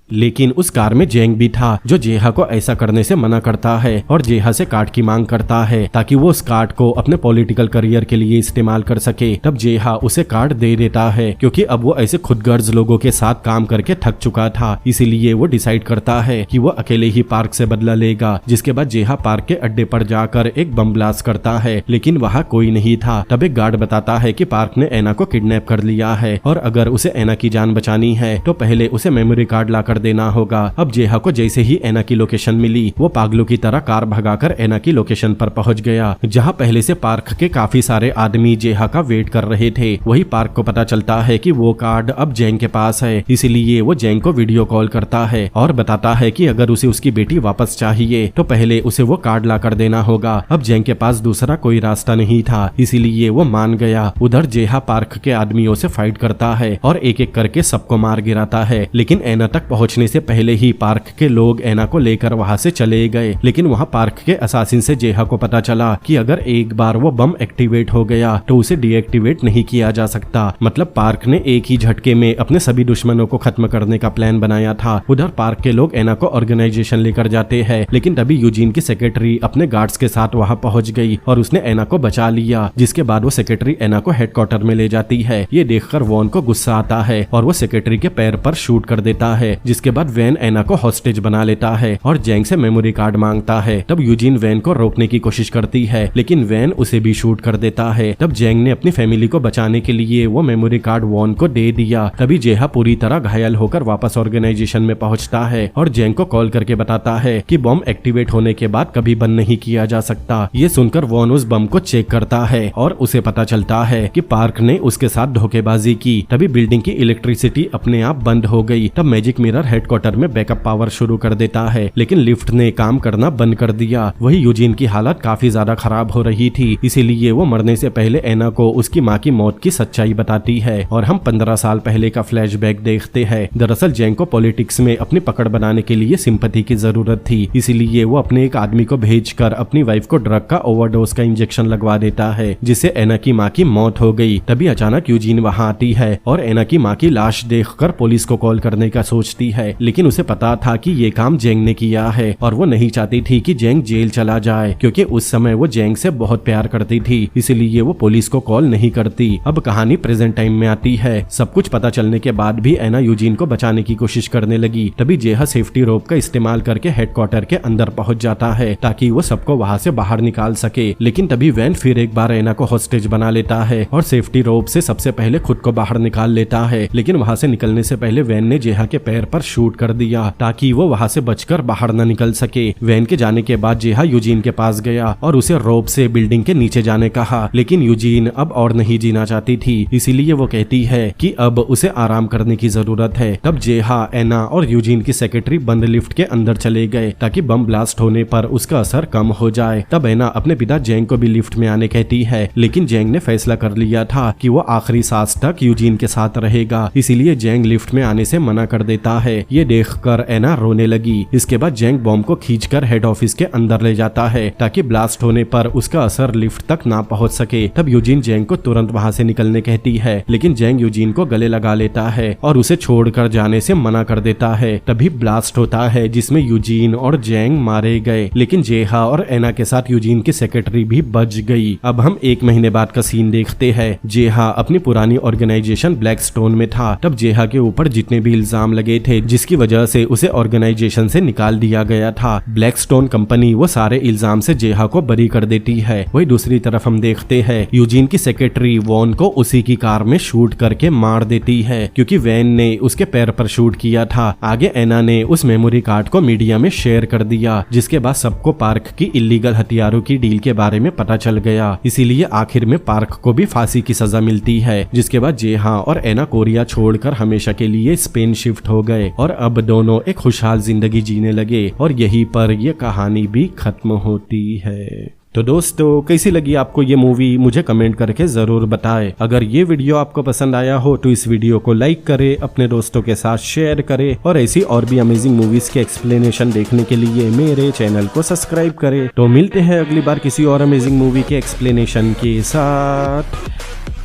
लेकिन उस कार में जेंग भी था, जो जेहा को ऐसा करने से मना करता है और जेहा से कार्ड की मांग करता है ताकि वो उस कार्ड को अपने पॉलिटिकल करियर के लिए इस्तेमाल कर सके। तब जेहा उसे कार्ड दे देता है, क्योंकि अब वो ऐसे खुदगर्ज लोगों के साथ काम करके थक चुका था, इसीलिए वो डिसाइड करता है कि वो अकेले ही पार्क से बदला लेगा। जिसके बाद जेहा पार्क के अड्डे पर जाकर एक बम ब्लास्ट करता है, लेकिन वहाँ कोई नहीं था। तब एक गार्ड बताता है कि पार्क ने एना को किडनैप कर लिया है और अगर उसे एना की जान बचानी है तो पहले उसे मेमोरी कार्ड लाकर देना होगा। अब जेहा को जैसे ही एना की लोकेशन मिली, वो पागलों की तरह कार भगाकर एना की लोकेशन पर पहुंच गया, जहां पहले से पार्क के काफी सारे आदमी जेहा का वेट कर रहे थे। वही पार्क को पता चलता है कि वो कार्ड अब जेंग के पास है, इसीलिए वो जेंग को वीडियो कॉल करता है और बताता है कि अगर उसे उसकी बेटी वापस चाहिए तो पहले उसे वो कार्ड लाकर देना होगा। अब जेंग के पास दूसरा कोई रास्ता नहीं था, इसीलिए वो मान गया। उधर जेहा पार्क के आदमियों से फाइट करता है और एक एक करके सबको मार गिराता है, लेकिन एना तक पहुंचने से पहले ही पार्क के लोग एना को लेकर वहां से चले गए। लेकिन वहां पार्क के असासिन से जेहा को पता चला कि अगर एक बार वो बम एक्टिवेट हो गया तो उसे डीएक्टिवेट नहीं किया जा सकता। मतलब पार्क ने एक ही झटके में अपने सभी दुश्मनों को खत्म करने का प्लान बनाया था। उधर पार्क के लोग एना को ऑर्गेनाइजेशन लेकर जाते हैं, लेकिन तभी यूजीन की सेक्रेटरी अपने गार्ड्स के साथ वहां पहुंच गई और उसने एना को बचा लिया। जिसके बाद वो सेक्रेटरी एना को हेडक्वार्टर में ले जाती है। ये देखकर वॉन को गुस्सा आता है और वो सेक्रेटरी के पैर पर शूट कर देता है। जिसके बाद वैन एना को हॉस्टेज बना लेता है और जेंग से मेमोरी कार्ड मांगता है। तब यूजिन वैन को रोकने की कोशिश करती है, लेकिन वैन उसे भी शूट कर देता है। तब जेंग ने अपनी फैमिली को बचाने के लिए वो मेमोरी कार्ड वॉन को दे दिया। तभी जेहा पूरी तरह घायल होकर वापस ऑर्गेनाइजेशन में पहुंचता है और जेंग को कॉल करके बताता है कि बम एक्टिवेट होने के बाद कभी बंद नहीं किया जा सकता। ये सुनकर वॉन उस बम को चेक करता है और उसे पता चलता है कि पार्क ने उसके साथ धोखेबाजी की। तभी बिल्डिंग की इलेक्ट्रिसिटी अपने आप बंद हो गई। तब मैजिक मिरर हेडक्वार्टर में बैकअप पावर शुरू कर देता है, लेकिन लिफ्ट ने काम करना बंद कर दिया। वही यूजिन की हालत काफी ज्यादा खराब हो रही थी, इसीलिए वो मरने से पहले एना को उसकी माँ की मौत की सच्चाई बताती है और हम 15 साल पहले का फ्लैशबैक देखते हैं। दरअसल जेंग को पॉलिटिक्स में अपनी पकड़ बनाने के लिए सिंपैथी की जरूरत थी, इसीलिए वो अपने एक आदमी को भेजकर अपनी वाइफ को ड्रग का ओवरडोज का इंजेक्शन लगवा देता है, जिससे एना की माँ की मौत हो गई। तभी अचानक यूजिन वहाँ आती है और एना की माँ की लाश देखकर पुलिस को कॉल करने का सोचती है, लेकिन उसे पता था कि ये काम जेंग ने किया है और वो नहीं चाहती थी कि जेंग जेल चला जाए, क्योंकि उस समय वो जेंग से बहुत प्यार करती थी, इसीलिए वो पुलिस को कॉल नहीं करती। अब कहानी प्रेजेंट टाइम में आती है। सब कुछ पता चलने के बाद भी एना यूजिन को बचाने की कोशिश करने लगी। तभी जेहा सेफ्टी रोप का इस्तेमाल करके हेडक्वार्टर के अंदर पहुंच जाता है ताकि वो सबको वहां से बाहर निकाल सके, लेकिन तभी वैन फिर एक बार एना को हॉस्टेज बना लेता है और सेफ्टी रोप से सबसे पहले खुद को बाहर निकाल लेता है। लेकिन वहां से निकलने से पहले वैन ने जेहा के पैर पर शूट कर दिया ताकि वो वहां से बचकर बाहर न निकल सके। वैन के जाने के बाद जेहा यूजिन के पास गया और उसे रोप से बिल्डिंग के नीचे जाने कहा, लेकिन यूजिन अब और नहीं जीना चाहती थी, इसीलिए वो कहती है कि अब उसे आराम करने की जरूरत है। तब जेहा, एना और यूजिन की सेक्रेटरी बंद लिफ्ट के अंदर चले गए ताकि बम ब्लास्ट होने पर उसका असर कम हो जाए। तब एना अपने पिता जेंग को भी लिफ्ट में आने कहती है, लेकिन जेंग ने फैसला कर लिया था कि वो आखिरी सांस तक यूजिन के साथ रहेगा, इसीलिए जेंग लिफ्ट में आने से मना कर देता है। ये देखकर एना रोने लगी। इसके बाद जेंग बम को खींचकर हेड ऑफिस के अंदर ले जाता है ताकि ब्लास्ट होने पर उसका असर लिफ्ट तक ना पहुंच सके। तब यूजिन जेंग को तुरंत वहां से निकलने कहती है, लेकिन जेंग यूजिन को गले लगा लेता है और उसे छोड़कर जाने से मना कर देता है। तभी ब्लास्ट होता है जिसमें यूजिन और जेंग मारे गए, लेकिन जेहा और एना के साथ यूजिन की सेक्रेटरी भी बच गई। अब हम 1 महीने बाद का सीन देखते हैं। जेहा अपनी पुरानी ऑर्गेनाइजेशन ब्लैकस्टोन में था। तब जेहा के ऊपर जितने भी इल्जाम लगे थे जिसकी वजह से उसे ऑर्गेनाइजेशन से निकाल दिया गया था, ब्लैकस्टोन कंपनी वो सारे इल्जाम से जेहा को बरी कर देती है। वही दूसरी तरफ हम देखते हैं यूजिन की सेक्रेटरी वॉन को उसी की कार में शूट करके मार देती है, क्योंकि वैन ने उसके पैर पर शूट किया था। आगे एना ने उस मेमोरी कार्ड को मीडिया में शेयर कर दिया, जिसके बाद सबको पार्क की इलीगल हथियारों की डील के बारे में पता चल गया। इसीलिए आखिर में पार्क को भी फांसी की सजा मिलती है, जिसके बाद जेहा और एना कोरिया छोड़कर हमेशा के लिए स्पेन शिफ्ट हो गए और अब दोनों एक खुशहाल जिंदगी जीने लगे और यहीं पर यह कहानी भी खत्म होती है। तो दोस्तों, कैसी लगी आपको ये मूवी मुझे कमेंट करके जरूर बताएं। अगर ये वीडियो आपको पसंद आया हो तो इस वीडियो को लाइक करें, अपने दोस्तों के साथ शेयर करें और ऐसी और भी अमेजिंग मूवीज के एक्सप्लेनेशन देखने के लिए मेरे चैनल को सब्सक्राइब करें। तो मिलते हैं अगली बार किसी और अमेजिंग मूवी के एक्सप्लेनेशन के साथ।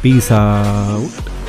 Peace out.